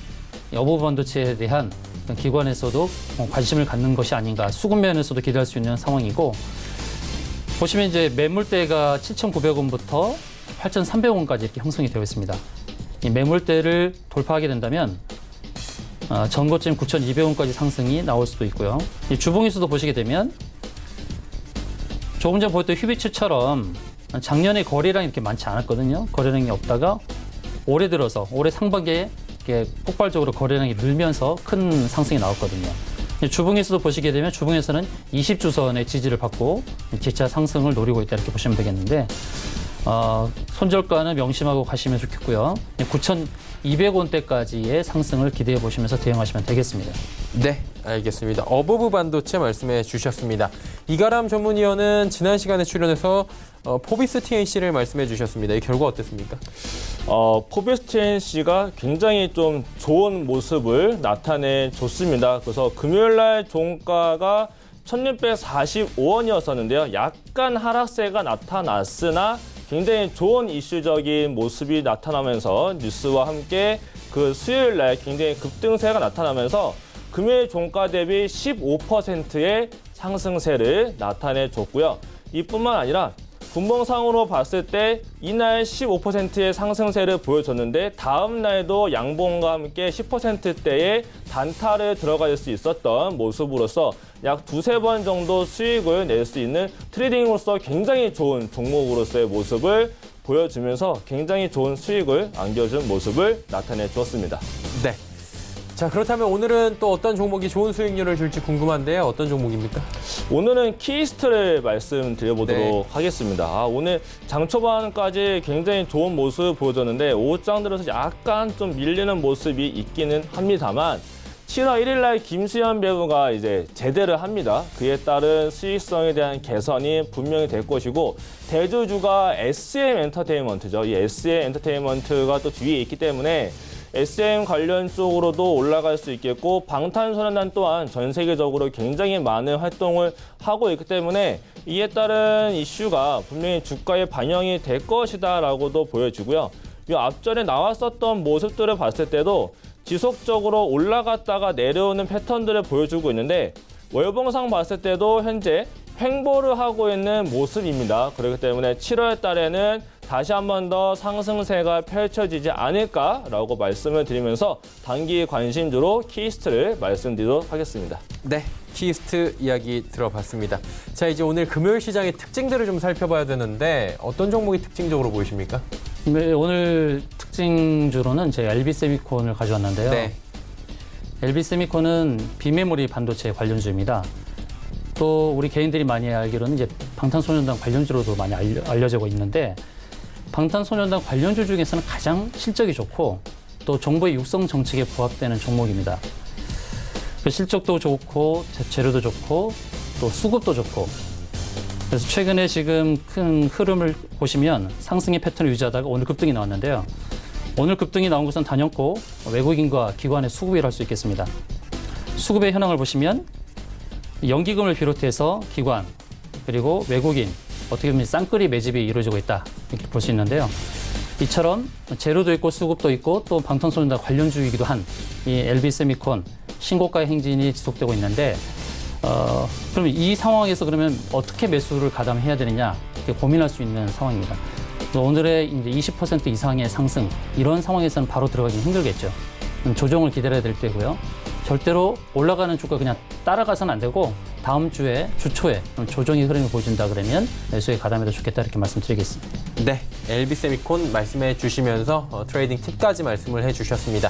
S4: 어버브 반도체에 대한 기관에서도 관심을 갖는 것이 아닌가, 수급 면에서도 기대할 수 있는 상황이고, 보시면 이제 매물대가 7,900원부터 8,300원까지 이렇게 형성이 되어 있습니다. 이 매물대를 돌파하게 된다면 전고점 9,200원까지 상승이 나올 수도 있고요. 이 주봉에서도 보시게 되면 조금 전 보였던 휴비츠처럼 작년에 거래량이 이렇게 많지 않았거든요. 거래량이 없다가 올해 들어서 올해 상반기에 이렇게 폭발적으로 거래량이 늘면서 큰 상승이 나왔거든요. 주봉에서도 보시게 되면 주봉에서는 20주선의 지지를 받고 재차 상승을 노리고 있다 이렇게 보시면 되겠는데 손절가는 명심하고 가시면 좋겠고요. 9,200원대까지의 상승을 기대해 보시면서 대응하시면 되겠습니다.
S2: 네, 알겠습니다. 어버브 반도체 말씀해 주셨습니다. 이가람 전문위원은 지난 시간에 출연해서 포비스 TNC를 말씀해 주셨습니다. 이 결과 어땠습니까?
S5: 포비스 TNC가 굉장히 좀 좋은 모습을 나타내 줬습니다. 그래서 금요일 날 종가가 1,645원이었었는데요. 약간 하락세가 나타났으나 굉장히 좋은 이슈적인 모습이 나타나면서 뉴스와 함께 그 수요일 날 굉장히 급등세가 나타나면서 금요일 종가 대비 15%의 상승세를 나타내 줬고요. 이뿐만 아니라 분봉상으로 봤을 때 이날 15%의 상승세를 보여줬는데 다음 날도 양봉과 함께 10%대의 단타를 들어갈 수 있었던 모습으로서 약 두세 번 정도 수익을 낼 수 있는 트레이딩으로서 굉장히 좋은 종목으로서의 모습을 보여주면서 굉장히 좋은 수익을 안겨준 모습을 나타내 주었습니다.
S2: 네. 자, 그렇다면 오늘은 또 어떤 종목이 좋은 수익률을 줄지 궁금한데요. 어떤 종목입니까?
S5: 오늘은 키스트를 말씀드려보도록 하겠습니다. 오늘 장 초반까지 굉장히 좋은 모습을 보여줬는데 오후장 들어서 약간 좀 밀리는 모습이 있기는 합니다만 7월 1일 날 김수현 배우가 이제 제대를 합니다. 그에 따른 수익성에 대한 개선이 분명히 될 것이고 대주주가 SM 엔터테인먼트죠. 이 SM 엔터테인먼트가 또 뒤에 있기 때문에 SM 관련 쪽으로도 올라갈 수 있겠고 방탄소년단 또한 전 세계적으로 굉장히 많은 활동을 하고 있기 때문에 이에 따른 이슈가 분명히 주가에 반영이 될 것이다라고도 보여지고요. 이 앞전에 나왔었던 모습들을 봤을 때도 지속적으로 올라갔다가 내려오는 패턴들을 보여주고 있는데 월봉상 봤을 때도 현재 횡보를 하고 있는 모습입니다. 그렇기 때문에 7월 달에는 다시 한 번 더 상승세가 펼쳐지지 않을까라고 말씀을 드리면서 단기 관심주로 키스트를 말씀드리도록 하겠습니다.
S2: 네, 키스트 이야기 들어봤습니다. 자, 이제 오늘 금요일 시장의 특징들을 좀 살펴봐야 되는데 어떤 종목이 특징적으로 보이십니까?
S4: 네, 오늘 특징주로는 제가 LB세미콘을 가져왔는데요.
S2: 네.
S4: LB세미콘은 비메모리 반도체 관련주입니다. 또 우리 개인들이 많이 알기로는 이제 방탄소년단 관련주로도 많이 알려지고 있는데 방탄소년단 관련주 중에서는 가장 실적이 좋고 또 정부의 육성 정책에 부합되는 종목입니다. 실적도 좋고 재료도 좋고 또 수급도 좋고 그래서 최근에 지금 큰 흐름을 보시면 상승의 패턴을 유지하다가 오늘 급등이 나왔는데요. 오늘 급등이 나온 것은 단연코 외국인과 기관의 수급이라 할 수 있겠습니다. 수급의 현황을 보시면 연기금을 비롯해서 기관 그리고 외국인 어떻게 보면 쌍끌이 매집이 이루어지고 있다 이렇게 볼 수 있는데요. 이처럼 재료도 있고 수급도 있고 또 방탄소년단 관련주이기도 한 이 LB세미콘 신고가의 행진이 지속되고 있는데 그러면 이 상황에서 그러면 어떻게 매수를 가담해야 되느냐 이렇게 고민할 수 있는 상황입니다. 오늘의 이제 20% 이상의 상승 이런 상황에서는 바로 들어가기 힘들겠죠. 조정을 기다려야 될 때고요. 절대로 올라가는 주가 그냥 따라가서는 안 되고 다음 주에 주초에 조정의 흐름이 보여준다 그러면 매수에 가담해도 좋겠다 이렇게 말씀드리겠습니다.
S2: 네, LB세미콘 말씀해 주시면서 트레이딩 팁까지 말씀을 해주셨습니다.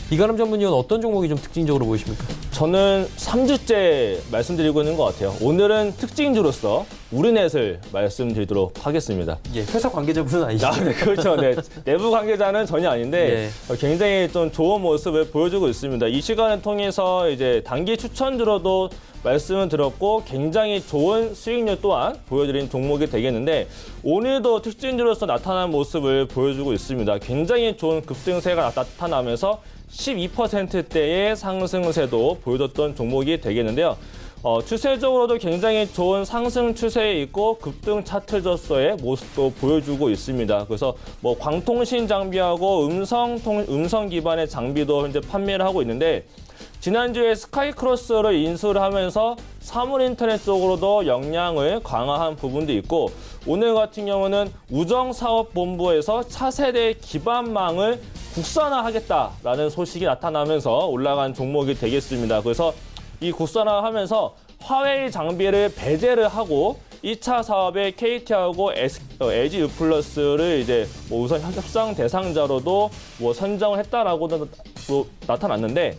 S2: 이가람 전문위원 어떤 종목이 좀 특징적으로 보이십니까?
S5: 저는 3주째 말씀드리고 있는 것 같아요. 오늘은 특징주로서 우리넷을 말씀드리도록 하겠습니다.
S2: 예, 회사 관계자분은 아니시죠?
S5: 네, 그렇죠. 네. 내부 관계자는 전혀 아닌데 굉장히 좀 좋은 모습을 보여주고 있습니다. 이 시간을 통해서 이제 단기 추천주로도 말씀을 드렸고 굉장히 좋은 수익률 또한 보여드린 종목이 되겠는데 오늘도 특징주로서 나타난 모습을 보여주고 있습니다. 굉장히 좋은 급등세가 나타나면서 12%대의 상승세도 보여줬던 종목이 되겠는데요. 추세적으로도 굉장히 좋은 상승 추세에 있고 급등 차트저서의 모습도 보여주고 있습니다. 그래서 뭐 광통신 장비하고 음성 기반의 장비도 현재 판매를 하고 있는데 지난주에 스카이크로스를 인수를 하면서 사물인터넷 쪽으로도 역량을 강화한 부분도 있고 오늘 같은 경우는 우정사업본부에서 차세대 기반망을 국산화하겠다라는 소식이 나타나면서 올라간 종목이 되겠습니다. 그래서 이 국산화하면서 화웨이 장비를 배제를 하고 2차 사업에 KT하고 LG U+를 이제 뭐 우선 협상 대상자로도 뭐 선정을 했다라고도 나타났는데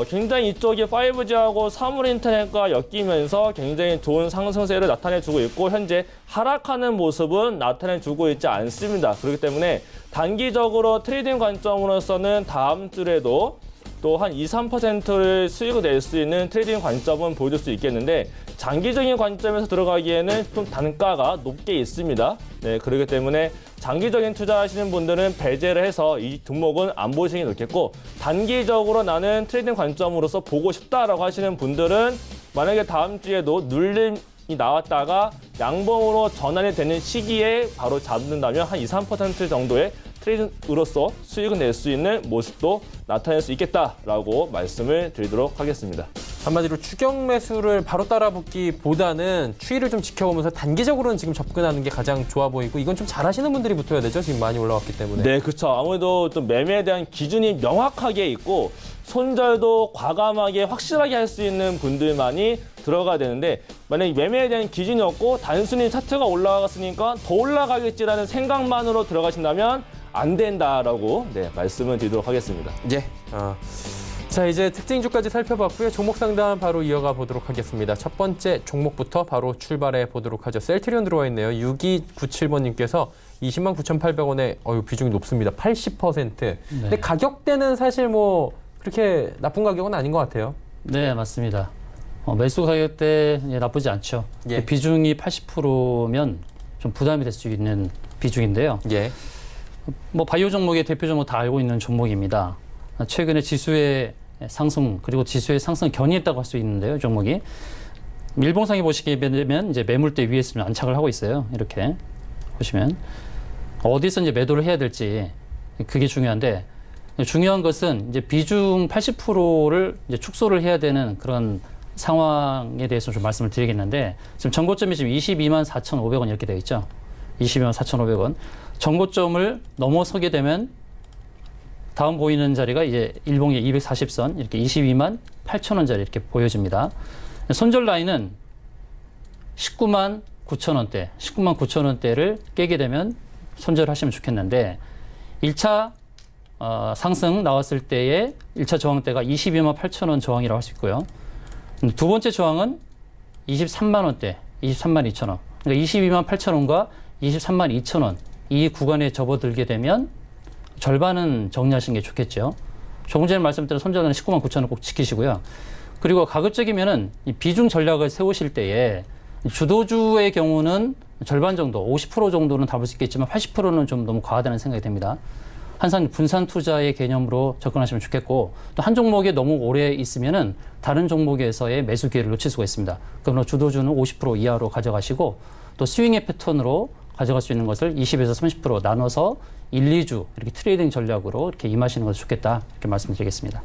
S5: 굉장히 이쪽이 5G하고 사물인터넷과 엮이면서 굉장히 좋은 상승세를 나타내주고 있고 현재 하락하는 모습은 나타내주고 있지 않습니다. 그렇기 때문에 단기적으로 트레이딩 관점으로서는 다음 주에도 또 한 2~3%를 수익을 낼 수 있는 트레이딩 관점은 보여줄 수 있겠는데 장기적인 관점에서 들어가기에는 좀 단가가 높게 있습니다. 네, 그렇기 때문에 장기적인 투자하시는 분들은 배제를 해서 이 종목은 안 보시는 게 좋겠고 단기적으로 나는 트레이딩 관점으로서 보고 싶다라고 하시는 분들은 만약에 다음 주에도 눌림이 나왔다가 양봉으로 전환이 되는 시기에 바로 잡는다면 한 2~3% 정도의 트레이딩으로서 수익을 낼 수 있는 모습도 나타낼 수 있겠다라고 말씀을 드리도록 하겠습니다.
S2: 한마디로 추격 매수를 바로 따라붙기보다는 추이를 좀 지켜보면서 단기적으로는 지금 접근하는 게 가장 좋아 보이고 이건 좀 잘하시는 분들이 붙어야 되죠. 지금 많이 올라왔기 때문에.
S5: 네, 그렇죠. 아무래도 좀 매매에 대한 기준이 명확하게 있고 손절도 과감하게 확실하게 할 수 있는 분들만이 들어가야 되는데 만약에 매매에 대한 기준이 없고 단순히 차트가 올라갔으니까 더 올라가겠지라는 생각만으로 들어가신다면 안 된다라고 말씀을 드리도록 하겠습니다.
S2: 예. 자, 이제 특징주까지 살펴봤고요. 종목 상담 바로 이어가 보도록 하겠습니다. 첫 번째 종목부터 바로 출발해 보도록 하죠. 셀트리온 들어와 있네요. 6297번님께서 209,800원에 비중이 높습니다. 80%. 근데 가격대는 사실 뭐 그렇게 나쁜 가격은 아닌 것 같아요.
S4: 네, 맞습니다. 매수 가격대 나쁘지 않죠.
S2: 예.
S4: 비중이 80%면 좀 부담이 될 수 있는 비중인데요.
S2: 예.
S4: 뭐 바이오 종목의 대표 종목 다 알고 있는 종목입니다. 최근에 지수의 상승 그리고 지수의 상승 견인했다고 할 수 있는데요, 종목이. 일봉상에 보시게 되면 이제 매물대 위에 있으면 안착을 하고 있어요. 이렇게 보시면 어디서 이제 매도를 해야 될지 그게 중요한데, 중요한 것은 이제 비중 80%를 이제 축소를 해야 되는 그런 상황에 대해서 좀 말씀을 드리겠는데, 지금 전고점이 지금 22만 4,500원 이렇게 되어 있죠. 22만 4,500원. 전고점을 넘어서게 되면 다음 보이는 자리가 이제 일봉의 240선 이렇게 22만 8,000원짜리 이렇게 보여집니다. 손절 라인은 19만 9,000원대, 19만 9,000원대를 깨게 되면 손절하시면 좋겠는데, 1차 상승 나왔을 때의 1차 저항대가 22만 8,000원 저항이라고 할 수 있고요. 두 번째 저항은 23만 원대, 23만 2천 원. 그러니까 22만 8천 원과 23만 2천 원 이 구간에 접어들게 되면 절반은 정리하시는 게 좋겠죠. 조금 전에 말씀드린 손절은 19만 9천 원 꼭 지키시고요. 그리고 가급적이면은 이 비중 전략을 세우실 때에 주도주의 경우는 절반 정도, 50% 정도는 잡을 수 있겠지만 80%는 좀 너무 과하다는 생각이 듭니다. 항상 분산 투자의 개념으로 접근하시면 좋겠고, 또 한 종목에 너무 오래 있으면은 다른 종목에서의 매수 기회를 놓칠 수가 있습니다. 그러므로 주도주는 50% 이하로 가져가시고, 또 스윙의 패턴으로 가져갈 수 있는 것을 20에서 30% 나눠서 1, 2주 이렇게 트레이딩 전략으로 이렇게 임하시는 것이 좋겠다, 이렇게 말씀드리겠습니다.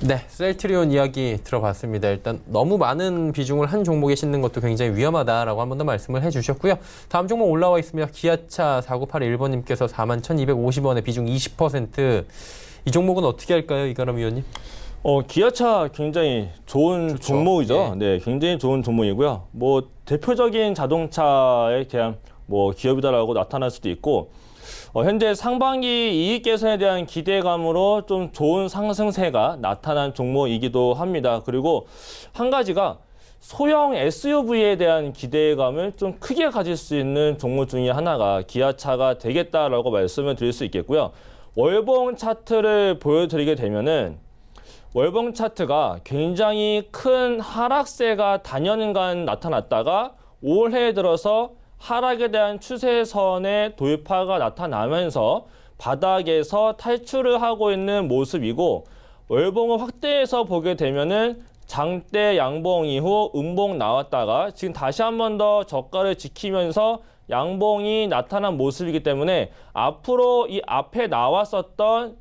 S2: 네, 셀트리온 이야기 들어봤습니다. 일단 너무 많은 비중을 한 종목에 싣는 것도 굉장히 위험하다라고 한 번 더 말씀을 해주셨고요. 다음 종목 올라와 있습니다. 기아차 4981번님께서 41,250원에 비중 20%. 이 종목은 어떻게 할까요, 이가람 위원님?
S5: 기아차 굉장히 좋은
S2: 좋죠.
S5: 종목이죠. 네, 굉장히 좋은 종목이고요. 뭐 대표적인 자동차에 대한 뭐 기업이다라고 나타날 수도 있고, 현재 상반기 이익 개선에 대한 기대감으로 좀 좋은 상승세가 나타난 종목이기도 합니다. 그리고 한 가지가 소형 SUV에 대한 기대감을 좀 크게 가질 수 있는 종목 중에 하나가 기아차가 되겠다라고 말씀을 드릴 수 있겠고요. 월봉 차트를 보여드리게 되면은 월봉 차트가 굉장히 큰 하락세가 단연간 나타났다가 올해 들어서 하락에 대한 추세선의 돌파가 나타나면서 바닥에서 탈출을 하고 있는 모습이고, 월봉을 확대해서 보게 되면은 장대 양봉 이후 음봉 나왔다가 지금 다시 한 번 더 저가를 지키면서 양봉이 나타난 모습이기 때문에 앞으로 이 앞에 나왔었던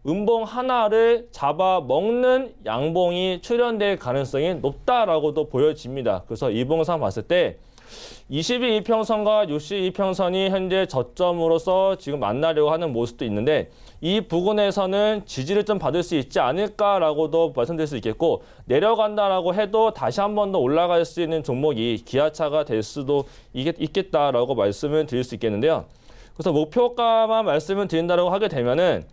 S5: 음봉 하나를 잡아먹는 양봉이 출현될 가능성이 높다라고도 보여집니다. 그래서 이봉상 봤을 때 22이평선과 62평선이 현재 저점으로서 지금 만나려고 하는 모습도 있는데, 이 부분에서는 지지를 좀 받을 수 있지 않을까라고도 말씀드릴 수 있겠고, 내려간다라고 해도 다시 한 번 더 올라갈 수 있는 종목이 기아차가 될 수도 있겠다라고 말씀을 드릴 수 있겠는데요. 그래서 목표가만 말씀을 드린다고 하게 되면은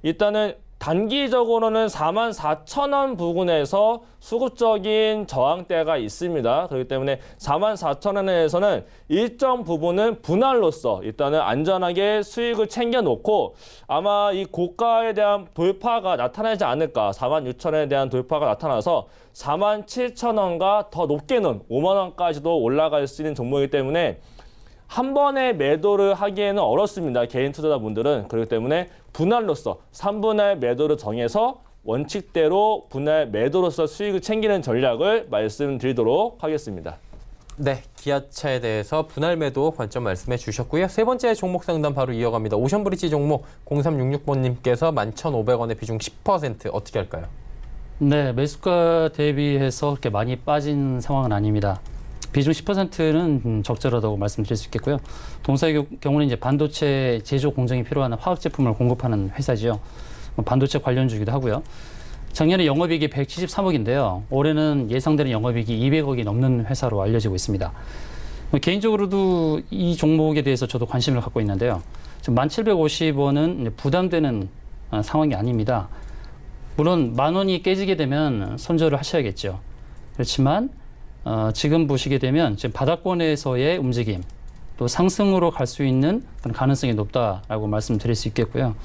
S5: 일단은 단기적으로는 44,000원 부근에서 수급적인 저항대가 있습니다. 그렇기 때문에 44,000원에서는 일정 부분은 분할로서 일단은 안전하게 수익을 챙겨놓고, 아마 이 고가에 대한 돌파가 나타나지 않을까, 46,000원에 대한 돌파가 나타나서 47,000원과 더 높게는 5만 원까지도 올라갈 수 있는 종목이기 때문에 한 번에 매도를 하기에는 어렵습니다. 개인 투자자분들은. 그렇기 때문에 분할로서 3분할 매도를 정해서 원칙대로 분할 매도로서 수익을 챙기는 전략을 말씀드리도록 하겠습니다.
S2: 네, 기아차에 대해서 분할 매도 관점 말씀해 주셨고요. 세 번째 종목 상담 바로 이어갑니다. 오션브리지 종목 0366번님께서 11,500원에 비중 10% 어떻게 할까요?
S4: 네, 매수가 대비해서 그렇게 많이 빠진 상황은 아닙니다. 비중 10%는 적절하다고 말씀드릴 수 있겠고요. 동사의 경우는 이제 반도체 제조 공정이 필요한 화학 제품을 공급하는 회사지요. 반도체 관련주기도 하고요. 작년에 영업이익이 173억인데요. 올해는 예상되는 영업이익이 200억이 넘는 회사로 알려지고 있습니다. 개인적으로도 이 종목에 대해서 저도 관심을 갖고 있는데요. 지금 1,750원은 부담되는 상황이 아닙니다. 물론 10,000원이 깨지게 되면 손절을 하셔야겠죠. 그렇지만 지금 보시게 되면 지금 바닥권에서의 움직임, 또 상승으로 갈 수 있는 그런 가능성이 높다라고 말씀드릴 수 있겠고요.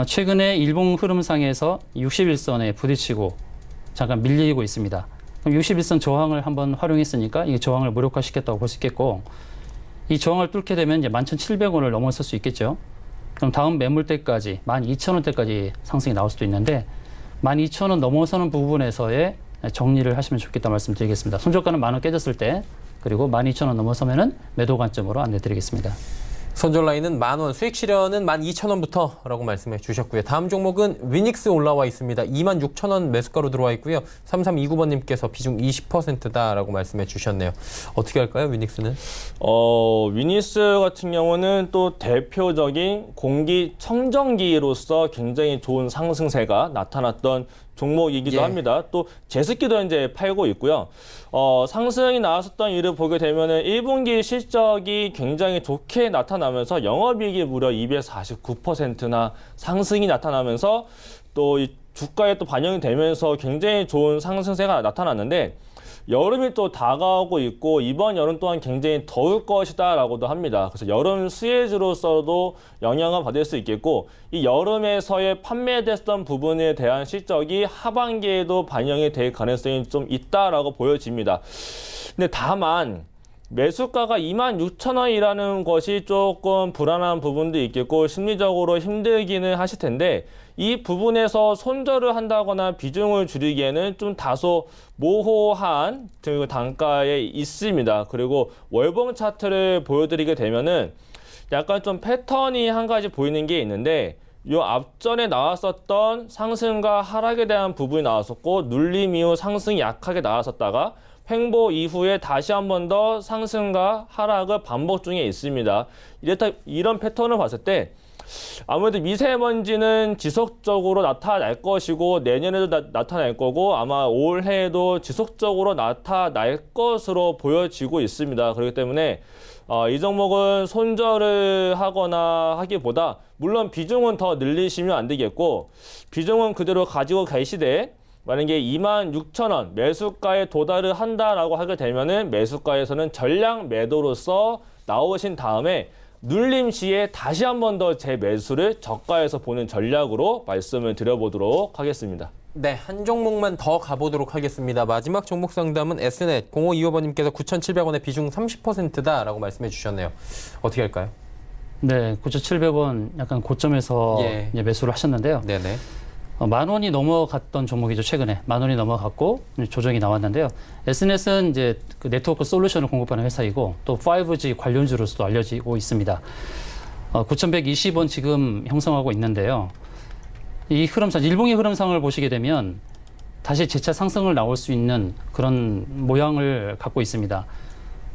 S4: 최근에 일봉 흐름상에서 61선에 부딪히고 잠깐 밀리고 있습니다. 그럼 61선 저항을 한번 활용했으니까 이 저항을 무력화시켰다고 볼 수 있겠고, 이 저항을 뚫게 되면 이제 11,700원을 넘어설 수 있겠죠. 그럼 다음 매물대까지 12,000원대까지 상승이 나올 수도 있는데 12,000원 넘어서는 부분에서의 정리를 하시면 좋겠다 말씀드리겠습니다. 손절가는 10,000원 깨졌을 때 그리고 12,000원 넘어서면은 매도 관점으로 안내드리겠습니다.
S2: 손절 라인은 10,000원, 수익 실현은 12,000원부터라고 말씀해 주셨고요. 다음 종목은 위닉스 올라와 있습니다. 26,000원 매수가로 들어와 있고요. 3329번님께서 비중 20%다라고 말씀해 주셨네요. 어떻게 할까요, 위닉스는?
S5: 위닉스 같은 경우는 또 대표적인 공기청정기로서 굉장히 좋은 상승세가 나타났던 종목이기도 합니다. 또 제습기도 현재 팔고 있고요. 상승이 나왔었던 이를 보게 되면은 1분기 실적이 굉장히 좋게 나타나면서 영업이익이 무려 249%나 상승이 나타나면서 또 이 주가에 또 반영이 되면서 굉장히 좋은 상승세가 나타났는데 여름이 또 다가오고 있고 이번 여름 또한 굉장히 더울 것이다라고도 합니다. 그래서 여름 수혜주로서도 영향을 받을 수 있겠고 이 여름에서의 판매됐던 부분에 대한 실적이 하반기에도 반영이 될 가능성이 좀 있다라고 보여집니다. 근데 다만 매수가가 26,000원이라는 것이 조금 불안한 부분도 있겠고 심리적으로 힘들기는 하실 텐데 이 부분에서 손절을 한다거나 비중을 줄이기에는 좀 다소 모호한 단가에 있습니다. 그리고 월봉 차트를 보여드리게 되면은 약간 좀 패턴이 한 가지 보이는 게 있는데 요 앞전에 나왔었던 상승과 하락에 대한 부분이 나왔었고 눌림 이후 상승이 약하게 나왔었다가 횡보 이후에 다시 한 번 더 상승과 하락을 반복 중에 있습니다. 이런 패턴을 봤을 때 아무래도 미세먼지는 지속적으로 나타날 것이고 내년에도 나타날 거고 아마 올해에도 지속적으로 나타날 것으로 보여지고 있습니다. 그렇기 때문에 이 종목은 손절을 하거나 하기보다 물론 비중은 더 늘리시면 안 되겠고 비중은 그대로 가지고 계시되 만약에 26,000원 매수가에 도달을 한다라고 하게 되면은 매수가에서는 전량 매도로서 나오신 다음에 눌림 시에 다시 한 번 더 제 매수를 저가에서 보는 전략으로 말씀을 드려보도록 하겠습니다.
S2: 네, 한 종목만 더 가보도록 하겠습니다. 마지막 종목 상담은 S넷 0525번님께서 9,700원의 비중 30%다라고 말씀해 주셨네요. 어떻게 할까요?
S4: 네, 9,700원 약간 고점에서 이제 매수를 하셨는데요.
S2: 네네.
S4: 10,000원이 넘어갔던 종목이죠. 최근에 10,000원이 넘어갔고 조정이 나왔는데요. S넷은 이제 그 네트워크 솔루션을 공급하는 회사이고 또 5G 관련주로서도 알려지고 있습니다. 9,120원 지금 형성하고 있는데요. 이 흐름상, 일봉의 흐름상을 보시게 되면 다시 재차 상승을 나올 수 있는 그런 모양을 갖고 있습니다.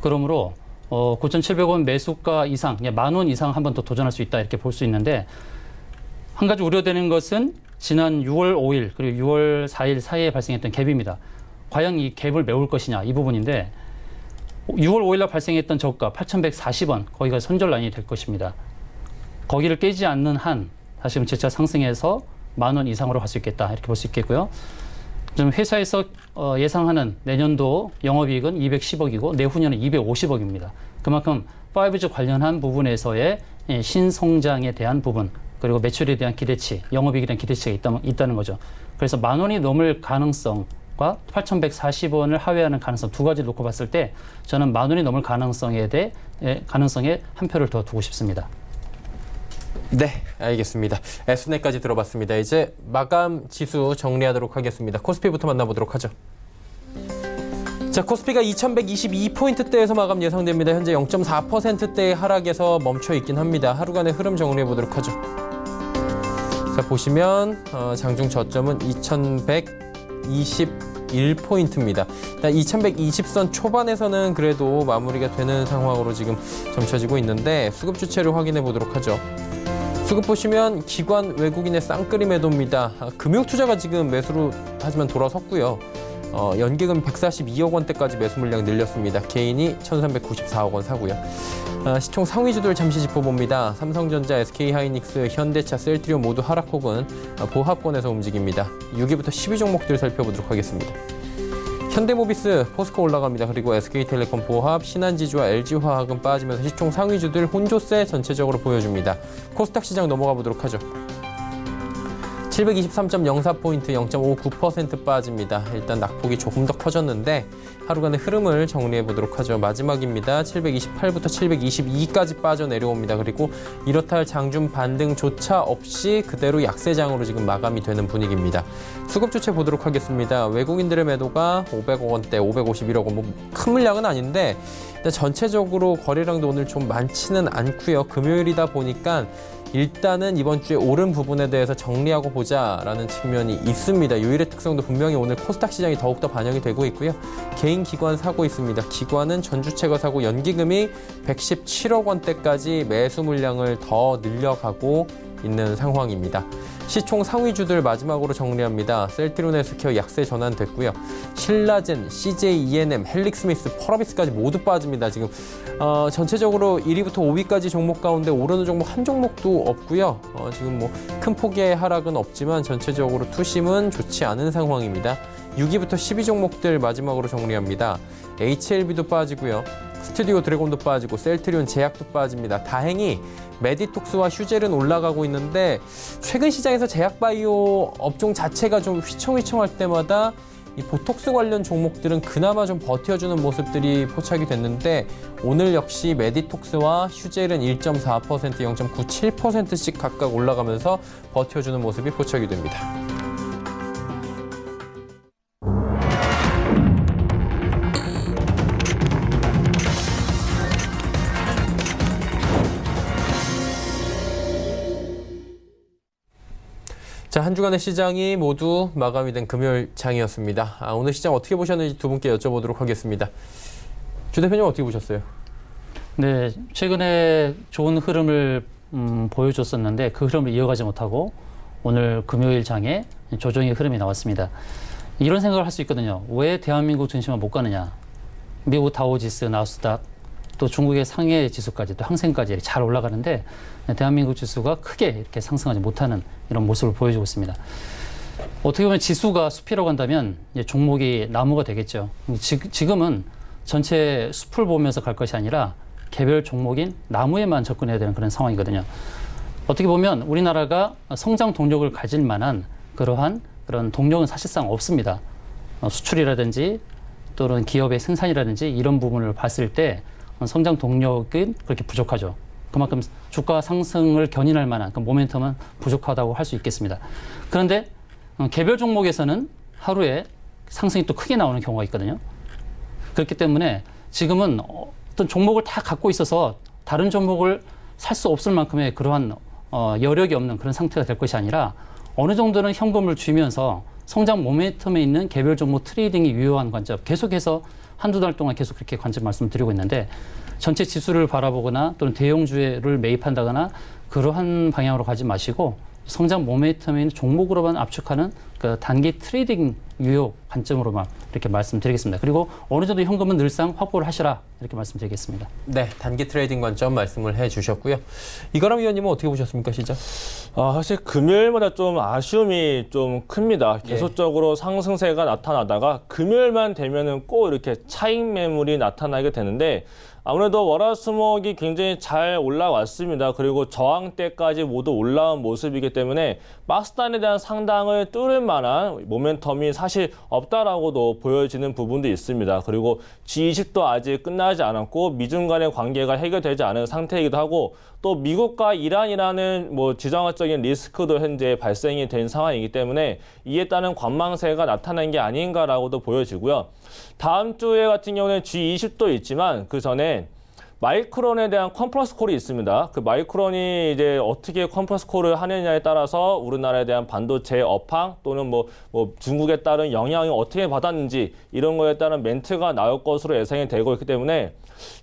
S4: 그러므로 9,700원 매수가 이상, 10,000원 이상 한 번 더 도전할 수 있다 이렇게 볼 수 있는데 한 가지 우려되는 것은 지난 6월 5일 그리고 6월 4일 사이에 발생했던 갭입니다. 과연 이 갭을 메울 것이냐 이 부분인데 6월 5일 날 발생했던 저가 8,140원 거기가 손절 라인이 될 것입니다. 거기를 깨지 않는 한 다시 재차 상승해서 10,000원 이상으로 갈 수 있겠다 이렇게 볼 수 있겠고요. 좀 회사에서 예상하는 내년도 영업이익은 210억이고 내후년은 250억입니다. 그만큼 5G 관련한 부분에서의 신성장에 대한 부분 그리고 매출에 대한 기대치, 영업이익에 대한 기대치가 있다는 거죠. 그래서 10,000원이 넘을 가능성과 8,140원을 하회하는 가능성 두 가지를 놓고 봤을 때 저는 10,000원이 넘을 가능성에 한 표를 더 두고 싶습니다.
S2: 네, 알겠습니다. S넷까지 들어봤습니다. 이제 마감 지수 정리하도록 하겠습니다. 코스피부터 만나보도록 하죠. 자, 코스피가 2122포인트대에서 마감 예상됩니다. 현재 0.4%대의 하락에서 멈춰 있긴 합니다. 하루간의 흐름 정리해 보도록 하죠. 자, 보시면 장중 저점은 2121포인트입니다. 2120선 초반에서는 그래도 마무리가 되는 상황으로 지금 점쳐지고 있는데 수급 주체를 확인해 보도록 하죠. 수급 보시면 기관 외국인의 쌍끌이 매도입니다. 금융투자가 지금 매수로 하지만 돌아섰고요. 연기금 142억 원대까지 매수 물량 늘렸습니다. 개인이 1,394억 원 사고요. 시총 상위주들 잠시 짚어봅니다. 삼성전자, SK하이닉스, 현대차, 셀트리온 모두 하락 혹은 보합권에서 움직입니다. 6위부터 10위 종목들 살펴보도록 하겠습니다. 현대모비스, 포스코 올라갑니다. 그리고 SK텔레콤, 보합, 신한지주와 LG화학은 빠지면서 시총 상위주들 혼조세 전체적으로 보여줍니다. 코스닥 시장 넘어가 보도록 하죠. 723.04포인트 0.59% 빠집니다. 일단 낙폭이 조금 더 커졌는데 하루간의 흐름을 정리해 보도록 하죠. 마지막입니다. 728부터 722까지 빠져 내려옵니다. 그리고 이렇다 할 장중 반등조차 없이 그대로 약세장으로 지금 마감이 되는 분위기입니다. 수급 주체 보도록 하겠습니다. 외국인들의 매도가 500억 원대, 551억 원, 큰 물량은 아닌데 일단 전체적으로 거래량도 오늘 좀 많지는 않고요. 금요일이다 보니까 일단은 이번 주에 오른 부분에 대해서 정리하고 보자라는 측면이 있습니다. 요일의 특성도 분명히 오늘 코스닥 시장이 더욱더 반영이 되고 있고요. 개인 기관 사고 있습니다. 기관은 전주채가 사고 연기금이 117억 원대까지 매수 물량을 더 늘려가고 있는 상황입니다. 시총 상위주들 마지막으로 정리합니다. 셀트리온 헬스케어 약세 전환됐고요. 신라젠, CJ ENM, 헬릭스미스, 펄어비스까지 모두 빠집니다. 지금 전체적으로 1위부터 5위까지 종목 가운데 오르는 종목 한 종목도 없고요. 지금 뭐 큰 폭의 하락은 없지만 전체적으로 투심은 좋지 않은 상황입니다. 6위부터 10위 종목들 마지막으로 정리합니다. HLB도 빠지고요. 스튜디오 드래곤도 빠지고 셀트리온 제약도 빠집니다. 다행히 메디톡스와 휴젤은 올라가고 있는데 최근 시장에서 제약바이오 업종 자체가 좀 휘청휘청할 때마다 이 보톡스 관련 종목들은 그나마 좀 버텨주는 모습들이 포착이 됐는데 오늘 역시 메디톡스와 휴젤은 1.4%, 0.97%씩 각각 올라가면서 버텨주는 모습이 포착이 됩니다. 자, 한 주간의 시장이 모두 마감이 된 금요일 장이었습니다. 오늘 시장 어떻게 보셨는지 두 분께 여쭤보도록 하겠습니다. 주 대표님 어떻게 보셨어요?
S4: 네, 최근에 좋은 흐름을 보여줬었는데 그 흐름을 이어가지 못하고 오늘 금요일 장에 조정의 흐름이 나왔습니다. 이런 생각을 할 수 있거든요. 왜 대한민국 증시만 못 가느냐. 미국 다우지수, 나스닥, 또 중국의 상해 지수까지 또 항생까지 이렇게 잘 올라가는데 대한민국 지수가 크게 이렇게 상승하지 못하는 이런 모습을 보여주고 있습니다. 어떻게 보면 지수가 숲이라고 한다면 이제 종목이 나무가 되겠죠. 지금은 전체 숲을 보면서 갈 것이 아니라 개별 종목인 나무에만 접근해야 되는 그런 상황이거든요. 어떻게 보면 우리나라가 성장 동력을 가질 만한 그러한 그런 동력은 사실상 없습니다. 수출이라든지 또는 기업의 생산이라든지 이런 부분을 봤을 때 성장 동력은 그렇게 부족하죠. 그만큼 주가 상승을 견인할 만한 그 모멘텀은 부족하다고 할 수 있겠습니다. 그런데 개별 종목에서는 하루에 상승이 또 크게 나오는 경우가 있거든요. 그렇기 때문에 지금은 어떤 종목을 다 갖고 있어서 다른 종목을 살 수 없을 만큼의 그러한 여력이 없는 그런 상태가 될 것이 아니라 어느 정도는 현금을 쥐면서 성장 모멘텀에 있는 개별 종목 트레이딩이 유효한 관점, 계속해서 한두 달 동안 계속 그렇게 관점 말씀드리고 있는데 전체 지수를 바라보거나 또는 대형주를 매입한다거나 그러한 방향으로 가지 마시고 성장 모멘텀에 있는 종목으로만 압축하는 그 단기 트레이딩 유효 관점으로만 이렇게 말씀드리겠습니다. 그리고 어느 정도 현금은 늘상 확보를 하시라 이렇게 말씀드리겠습니다.
S2: 네, 단기 트레이딩 관점 말씀을 해주셨고요. 이가람 위원님은 어떻게 보셨습니까, 시장?
S5: 사실 금요일마다 좀 아쉬움이 좀 큽니다. 계속적으로 상승세가 나타나다가 금요일만 되면은 꼭 이렇게 차익 매물이 나타나게 되는데 아무래도 월화수목이 굉장히 잘 올라왔습니다. 그리고 저항대까지 모두 올라온 모습이기 때문에 박스단에 대한 상당을 뚫을 만한 모멘텀이 사실 없다라고도 보여지는 부분도 있습니다. 그리고 G20도 아직 끝나지 않았고 미중 간의 관계가 해결되지 않은 상태이기도 하고 또 미국과 이란이라는 뭐 지정학적인 리스크도 현재 발생이 된 상황이기 때문에 이에 따른 관망세가 나타난 게 아닌가라고도 보여지고요. 다음 주에 같은 경우는 G20도 있지만 그 전에 마이크론에 대한 컨퍼런스 콜이 있습니다. 그 마이크론이 이제 어떻게 컨퍼런스 콜을 하느냐에 따라서 우리나라에 대한 반도체 업황 또는 뭐 중국에 따른 영향이 어떻게 받았는지 이런 거에 따른 멘트가 나올 것으로 예상이 되고 있기 때문에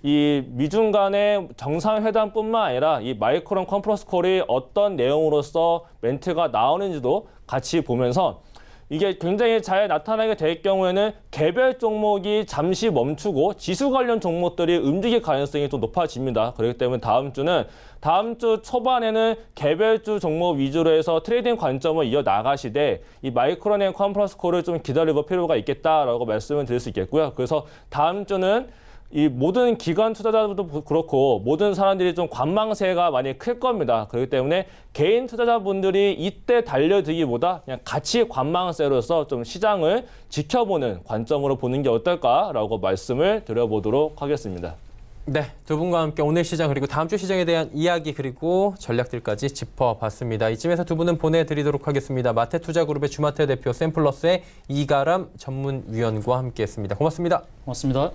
S5: 이 미중 간의 정상회담뿐만 아니라 이 마이크론 컨퍼런스 콜이 어떤 내용으로서 멘트가 나오는지도 같이 보면서 이게 굉장히 잘 나타나게 될 경우에는 개별 종목이 잠시 멈추고 지수 관련 종목들이 움직일 가능성이 좀 높아집니다. 그렇기 때문에 다음 주 초반에는 개별주 종목 위주로 해서 트레이딩 관점을 이어나가시되 이 마이크론의 컨퍼런스 콜을 좀 기다려볼 필요가 있겠다라고 말씀을 드릴 수 있겠고요. 그래서 다음 주는 이 모든 기관 투자자들도 그렇고 모든 사람들이 좀 관망세가 많이 클 겁니다. 그렇기 때문에 개인 투자자분들이 이때 달려들기보다 그냥 같이 관망세로서 좀 시장을 지켜보는 관점으로 보는 게 어떨까라고 말씀을 드려보도록 하겠습니다.
S2: 네, 두 분과 함께 오늘 시장 그리고 다음 주 시장에 대한 이야기 그리고 전략들까지 짚어봤습니다. 이쯤에서 두 분은 보내드리도록 하겠습니다. 마태투자그룹의 주마태 대표, 샘플러스의 이가람 전문위원과 함께했습니다. 고맙습니다.
S4: 고맙습니다.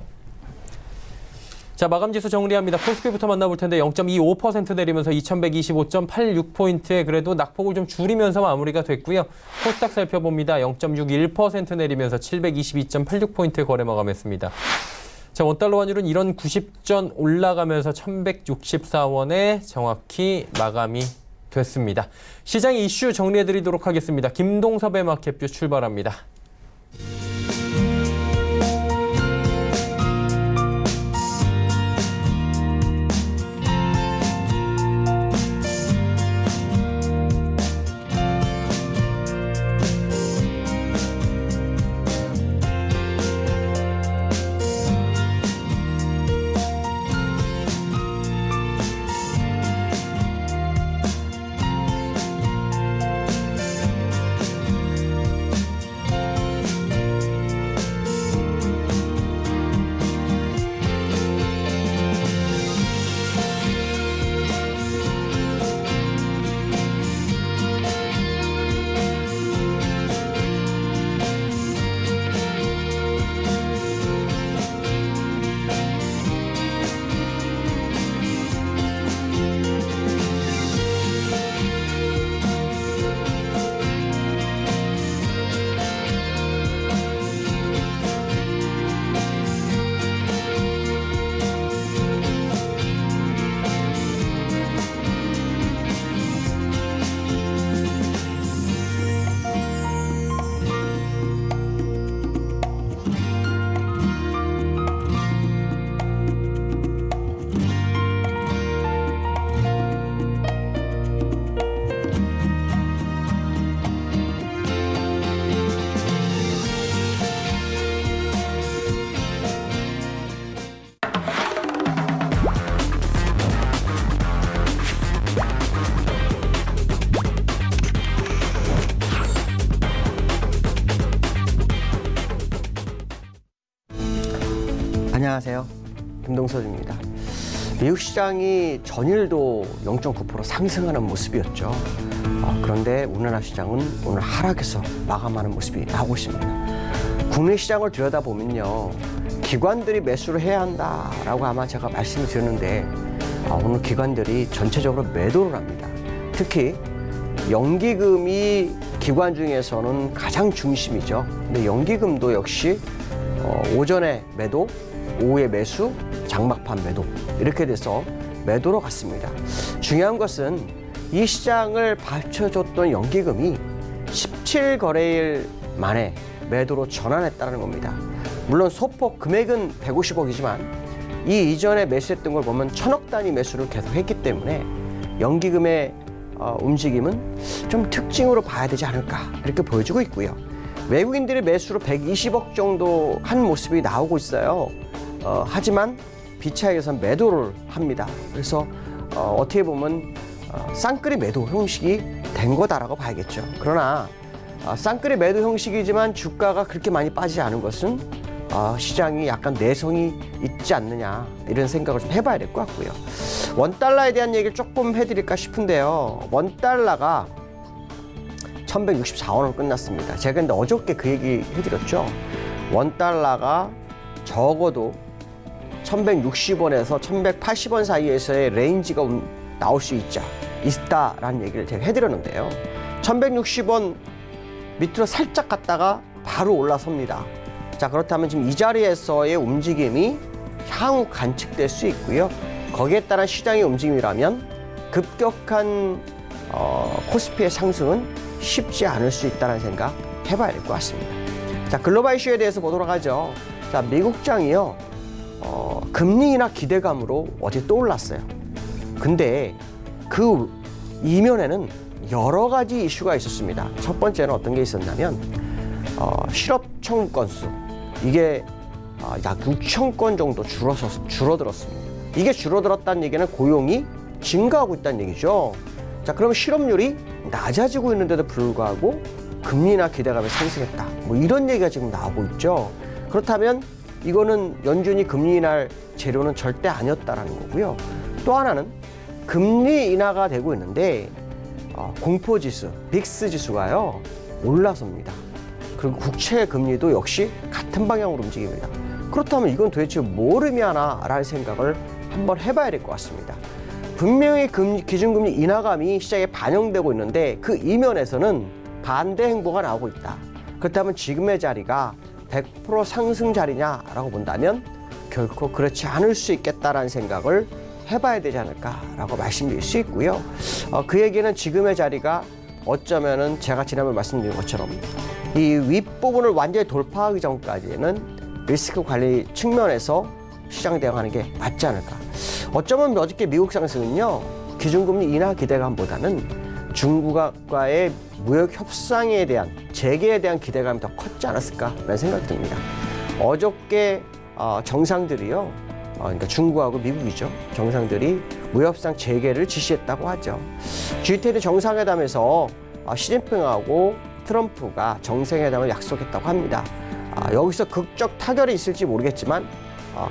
S2: 자, 마감지수 정리합니다. 코스피부터 만나볼 텐데 0.25% 내리면서 2125.86포인트에 그래도 낙폭을 좀 줄이면서 마무리가 됐고요. 코스닥 살펴봅니다. 0.61% 내리면서 722.86포인트에 거래 마감했습니다. 자, 원달러 환율은 이런 90전 올라가면서 1164원에 정확히 마감이 됐습니다. 시장의 이슈 정리해드리도록 하겠습니다. 김동섭의 마켓뷰 출발합니다.
S6: 안녕하세요. 김동섭입니다. 미국 시장이 전일도 0.9% 상승하는 모습이었죠. 그런데 우리나라 시장은 오늘 하락해서 마감하는 모습이 나오고 있습니다. 국내 시장을 들여다보면요. 기관들이 매수를 해야 한다라고 아마 제가 말씀을 드렸는데 오늘 기관들이 전체적으로 매도를 합니다. 특히 연기금이 기관 중에서는 가장 중심이죠. 근데 연기금도 역시 오전에 매도, 오후에 매수, 장막판 매도 이렇게 돼서 매도로 갔습니다. 중요한 것은 이 시장을 받쳐줬던 연기금이 17거래일 만에 매도로 전환했다는 겁니다. 물론 소폭 금액은 150억이지만 이 이전에 매수했던 걸 보면 1000억 단위 매수를 계속했기 때문에 연기금의 움직임은 좀 특징으로 봐야 되지 않을까 이렇게 보여지고 있고요. 외국인들이 매수로 120억 정도 한 모습이 나오고 있어요. 하지만 비차익에서는 매도를 합니다. 그래서 어떻게 보면 쌍끌이 매도 형식이 된 거다라고 봐야겠죠. 그러나 쌍끌이 매도 형식이지만 주가가 그렇게 많이 빠지지 않은 것은 시장이 약간 내성이 있지 않느냐 이런 생각을 좀 해봐야 될 것 같고요. 원달러에 대한 얘기를 조금 해드릴까 싶은데요. 원달러가 1164원으로 끝났습니다. 제가 근데 어저께 그 얘기 해드렸죠. 원달러가 적어도 1160원에서 1180원 사이에서의 레인지가 나올 수 있다라는 얘기를 제가 해드렸는데요. 1160원 밑으로 살짝 갔다가 바로 올라섭니다. 자, 그렇다면 지금 이 자리에서의 움직임이 향후 관측될 수 있고요. 거기에 따른 시장의 움직임이라면 급격한 코스피의 상승은 쉽지 않을 수 있다는 생각 해봐야 될 것 같습니다. 자, 글로벌 이슈에 대해서 보도록 하죠. 자, 미국장이요. 금리나 기대감으로 어제 또 올랐어요. 근데 그 이면에는 여러 가지 이슈가 있었습니다. 첫 번째는 어떤 게 있었냐면 실업 청구 건수 이게 약 6천 건 정도 줄어들었습니다. 이게 줄어들었다는 얘기는 고용이 증가하고 있다는 얘기죠. 자, 그럼 실업률이 낮아지고 있는데도 불구하고 금리나 기대감이 상승했다. 뭐 이런 얘기가 지금 나오고 있죠. 그렇다면 이거는 연준이 금리 인하할 재료는 절대 아니었다라는 거고요. 또 하나는 금리 인하가 되고 있는데 공포지수, 빅스 지수가요 올라섭니다. 그리고 국채 금리도 역시 같은 방향으로 움직입니다. 그렇다면 이건 도대체 뭘 의미하나라는 생각을 한번 해봐야 될 것 같습니다. 분명히 기준금리 인하감이 시장에 반영되고 있는데 그 이면에서는 반대 행보가 나오고 있다. 그렇다면 지금의 자리가 100% 상승 자리냐라고 본다면 결코 그렇지 않을 수 있겠다라는 생각을 해봐야 되지 않을까라고 말씀드릴 수 있고요. 그 얘기는 지금의 자리가 어쩌면은 제가 지난번에 말씀드린 것처럼 이 윗부분을 완전히 돌파하기 전까지는 리스크 관리 측면에서 시장 대응하는 게 맞지 않을까. 어쩌면 어저께 미국 상승은요, 기준금리 인하 기대감보다는 중국과의 무역 협상에 대한, 재개에 대한 기대감이 더 컸지 않았을까라는 생각이 듭니다. 어저께 정상들이요, 그러니까 중국하고 미국이죠. 정상들이 무협상 재개를 지시했다고 하죠. G20 정상회담에서 시진핑하고 트럼프가 정상회담을 약속했다고 합니다. 여기서 극적 타결이 있을지 모르겠지만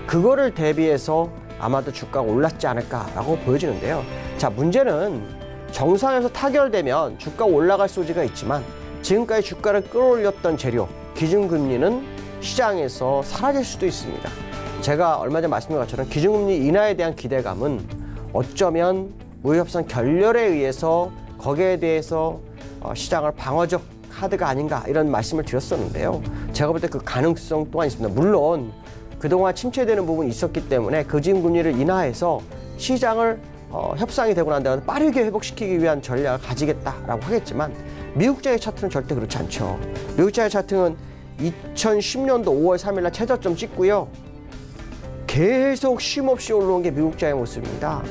S6: 그거를 대비해서 아마도 주가가 올랐지 않을까라고 보여지는데요. 자, 문제는 정상에서 타결되면 주가가 올라갈 소지가 있지만 지금까지 주가를 끌어올렸던 재료, 기준금리는 시장에서 사라질 수도 있습니다. 제가 얼마 전에 말씀드린 것처럼 기준금리 인하에 대한 기대감은 어쩌면 무협상 결렬에 의해서 거기에 대해서 시장을 방어적 카드가 아닌가 이런 말씀을 드렸었는데요. 제가 볼 때 그 가능성 또한 있습니다. 물론 그동안 침체되는 부분이 있었기 때문에 기준금리를 인하해서 시장을 협상이 되고 난 다음에 빠르게 회복시키기 위한 전략을 가지겠다라고 하겠지만 미국장의 차트는 절대 그렇지 않죠. 미국장의 차트는 2010년도 5월 3일 날 최저점 찍고요. 계속 쉼없이 올라온 게 미국장의 모습입니다.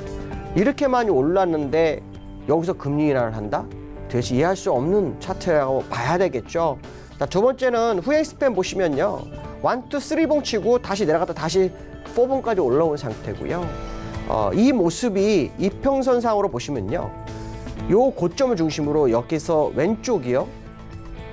S6: 이렇게 많이 올랐는데 여기서 금리 인하를 한다? 도대체 이해할 수 없는 차트라고 봐야 되겠죠. 자, 두 번째는 후행 스팬 보시면요. 1, 2, 3봉 치고 다시 내려갔다 다시 4봉까지 올라온 상태고요. 이 모습이 이평선상으로 보시면요. 요 고점을 중심으로 여기서 왼쪽이요.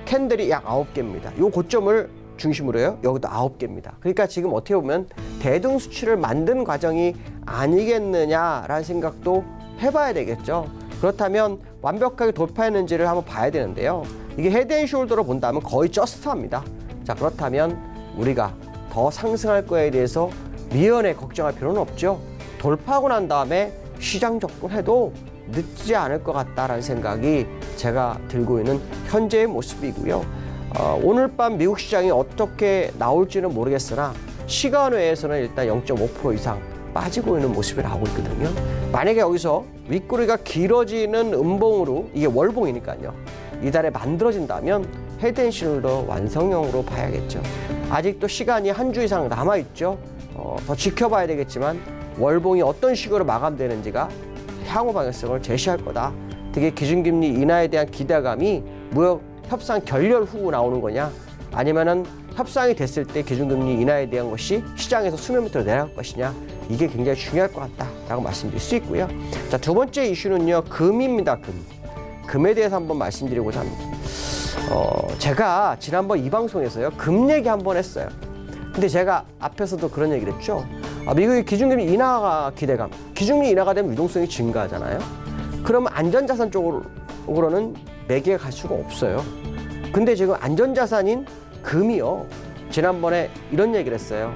S6: 캔들이 약 9개입니다. 요 고점을 중심으로요. 여기도 9개입니다. 그러니까 지금 어떻게 보면 대등수치를 만든 과정이 아니겠느냐라는 생각도 해봐야 되겠죠. 그렇다면 완벽하게 돌파했는지를 한번 봐야 되는데요. 이게 헤드앤숄더로 본다면 거의 저스트합니다. 자, 그렇다면 우리가 더 상승할 거에 대해서 미연에 걱정할 필요는 없죠. 돌파하고 난 다음에 시장 접근해도 늦지 않을 것 같다라는 생각이 제가 들고 있는 현재의 모습이고요. 오늘 밤 미국 시장이 어떻게 나올지는 모르겠으나 시간 외에서는 일단 0.5% 이상 빠지고 있는 모습이 나오고 있거든요. 만약에 여기서 윗꼬리가 길어지는 음봉으로, 이게 월봉이니까요, 이달에 만들어진다면 헤드앤숄더 완성형으로 봐야겠죠. 아직도 시간이 한 주 이상 남아있죠. 더 지켜봐야 되겠지만 월봉이 어떤 식으로 마감되는지가 향후 방향성을 제시할 거다. 특히 기준금리 인하에 대한 기대감이 무역 협상 결렬 후 나오는 거냐, 아니면은 협상이 됐을 때 기준금리 인하에 대한 것이 시장에서 수면 밑으로 내려갈 것이냐, 이게 굉장히 중요할 것 같다라고 말씀드릴 수 있고요. 자, 두 번째 이슈는요, 금입니다. 금에 대해서 한번 말씀드리고자 합니다. 제가 지난번 이 방송에서요, 금 얘기 한번 했어요. 근데 제가 앞에서도 그런 얘기를 했죠. 미국의 기준금리 인하가 기대감, 기준금리 인하가 되면 유동성이 증가하잖아요. 그러면 안전자산 쪽으로는 매개가 갈 수가 없어요. 근데 지금 안전자산인 금이요, 지난번에 이런 얘기를 했어요.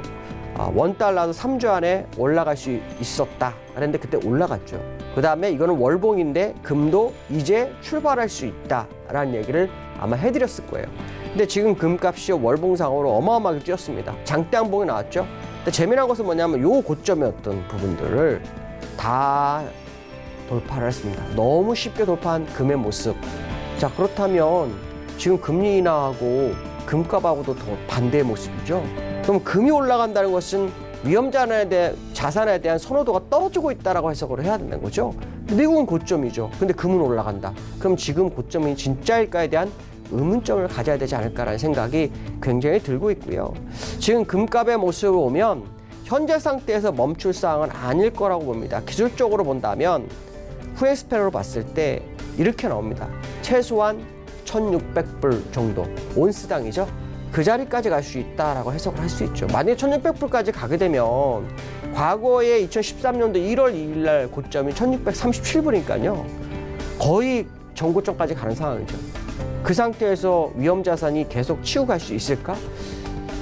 S6: $1도 3주 안에 올라갈 수 있었다 그랬는데 그때 올라갔죠. 그 다음에 이거는 월봉인데 금도 이제 출발할 수 있다라는 얘기를 아마 해드렸을 거예요. 근데 지금 금값이 월봉상으로 어마어마하게 뛰었습니다. 장대항봉이 나왔죠. 근데 재미난 것은 뭐냐면 요 고점이었던 부분들을 다 돌파를 했습니다. 너무 쉽게 돌파한 금의 모습. 자, 그렇다면 지금 금리 인하하고 금값하고도 더 반대의 모습이죠. 그럼 금이 올라간다는 것은 자산에 대한 선호도가 떨어지고 있다라고 해석을 해야 된다는 거죠. 미국은 고점이죠. 근데 금은 올라간다. 그럼 지금 고점이 진짜일까에 대한 의문점을 가져야 되지 않을까라는 생각이 굉장히 들고 있고요. 지금 금값의 모습을 보면 현재 상태에서 멈출 사항은 아닐 거라고 봅니다. 기술적으로 본다면 후엑스페로로 봤을 때 이렇게 나옵니다. 최소한 1,600불 정도, 온스당이죠. 그 자리까지 갈 수 있다라고 해석을 할 수 있죠. 만약에 1,600불까지 가게 되면 과거에 2013년도 1월 2일 날 고점이 1,637불이니까요. 거의 전고점까지 가는 상황이죠. 그 상태에서 위험 자산이 계속 치고 갈 수 있을까?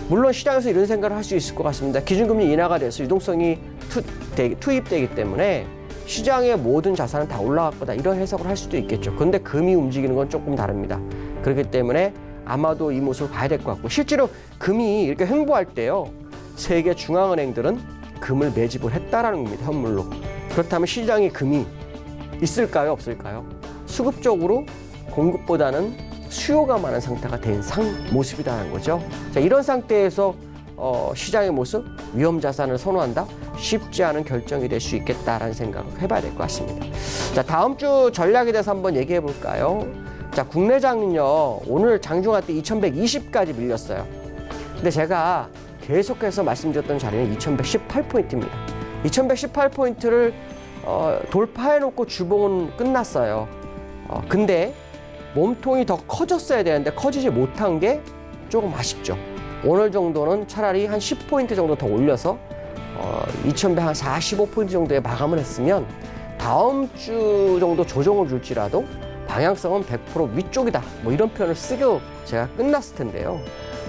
S6: 물론 시장에서 이런 생각을 할 수 있을 것 같습니다. 기준금리 인하가 돼서 유동성이 투입되기 때문에 시장의 모든 자산은 다 올라갈 거다, 이런 해석을 할 수도 있겠죠. 그런데 금이 움직이는 건 조금 다릅니다. 그렇기 때문에 아마도 이 모습을 봐야 될 것 같고, 실제로 금이 이렇게 횡보할 때요, 세계 중앙은행들은 금을 매집을 했다라는 겁니다. 현물로. 그렇다면 시장에 금이 있을까요, 없을까요? 수급적으로 공급보다는 수요가 많은 상태가 된 모습이라는 거죠. 자, 이런 상태에서 시장의 모습, 위험 자산을 선호한다? 쉽지 않은 결정이 될 수 있겠다라는 생각을 해봐야 될 것 같습니다. 자, 다음 주 전략에 대해서 한번 얘기해 볼까요? 자, 국내장은요, 오늘 장중할 때 2120까지 밀렸어요. 근데 제가 계속해서 말씀드렸던 자리는 2118포인트입니다. 2118포인트를 돌파해놓고 주봉은 끝났어요. 근데 몸통이 더 커졌어야 되는데 커지지 못한 게 조금 아쉽죠. 오늘 정도는 차라리 한 10포인트 정도 더 올려서 2145포인트 정도에 마감을 했으면 다음 주 정도 조정을 줄지라도 방향성은 100% 위쪽이다, 뭐 이런 표현을 쓰고 제가 끝났을 텐데요.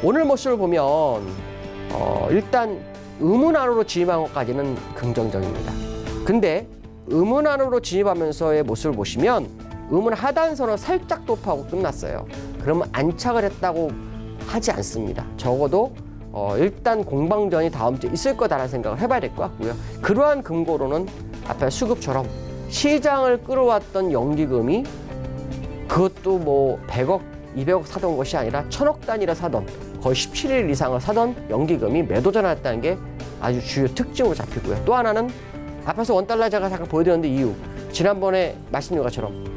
S6: 오늘 모습을 보면 일단 의문 안으로 진입한 것까지는 긍정적입니다. 근데 의문 안으로 진입하면서의 모습을 보시면 의문 하단선을 살짝 도파하고 끝났어요. 그러면 안착을 했다고 하지 않습니다. 적어도 일단 공방전이 다음 주에 있을 거다라는 생각을 해봐야 될 것 같고요. 그러한 근거로는 앞에 수급처럼 시장을 끌어왔던 연기금이 그것도 뭐 100억, 200억 사던 것이 아니라 1000억 단위를 사던, 거의 17일 이상을 사던 연기금이 매도 전환했다는 게 아주 주요 특징으로 잡히고요. 또 하나는 앞에서 원달러 제가 잠깐 보여드렸는데 이유, 지난번에 말씀드린 것처럼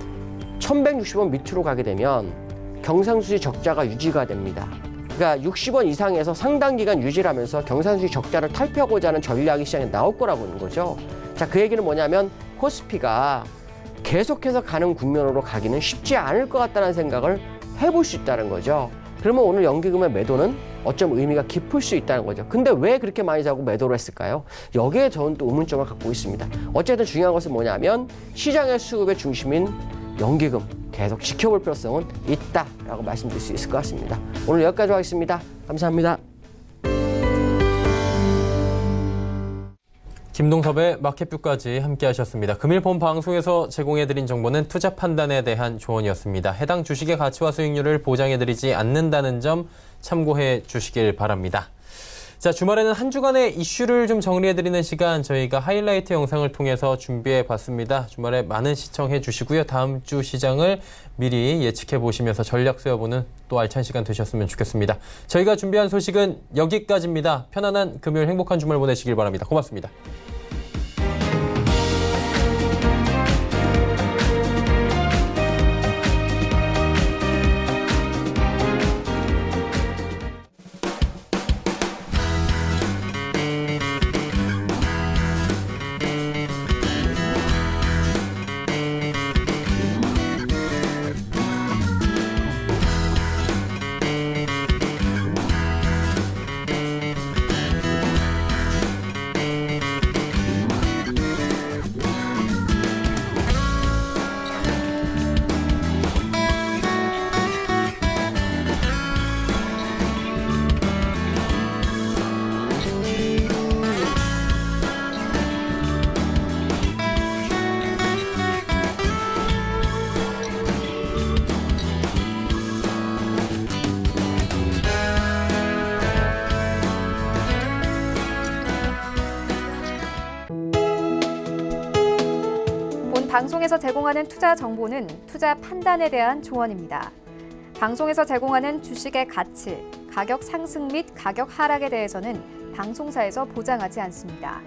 S6: 1160원 밑으로 가게 되면 경상수지 적자가 유지가 됩니다. 그러니까 60원 이상에서 상당 기간 유지를 하면서 경상수지 적자를 탈피하고자 하는 전략이 시장에 나올 거라고 하는 거죠. 자, 그 얘기는 뭐냐면 코스피가 계속해서 가는 국면으로 가기는 쉽지 않을 것 같다는 생각을 해볼 수 있다는 거죠. 그러면 오늘 연기금의 매도는 어쩜 의미가 깊을 수 있다는 거죠. 근데 왜 그렇게 많이 사고 매도를 했을까요? 여기에 저는 또 의문점을 갖고 있습니다. 어쨌든 중요한 것은 뭐냐면 시장의 수급의 중심인 연기금 계속 지켜볼 필요성은 있다라고 말씀드릴 수 있을 것 같습니다. 오늘 여기까지 하겠습니다. 감사합니다.
S2: 김동섭의 마켓뷰까지 함께 하셨습니다. 금일 본 방송에서 제공해드린 정보는 투자 판단에 대한 조언이었습니다. 해당 주식의 가치와 수익률을 보장해드리지 않는다는 점 참고해 주시길 바랍니다. 자, 주말에는 한 주간의 이슈를 좀 정리해드리는 시간, 저희가 하이라이트 영상을 통해서 준비해봤습니다. 주말에 많은 시청해 주시고요. 다음 주 시장을 미리 예측해 보시면서 전략 세워보는 또 알찬 시간 되셨으면 좋겠습니다. 저희가 준비한 소식은 여기까지입니다. 편안한 금요일 행복한 주말 보내시길 바랍니다. 고맙습니다.
S1: 방송에서 제공하는 투자 정보는 투자 판단에 대한 조언입니다. 방송에서 제공하는 주식의 가치, 가격 상승 및 가격 하락에 대해서는 방송사에서 보장하지 않습니다.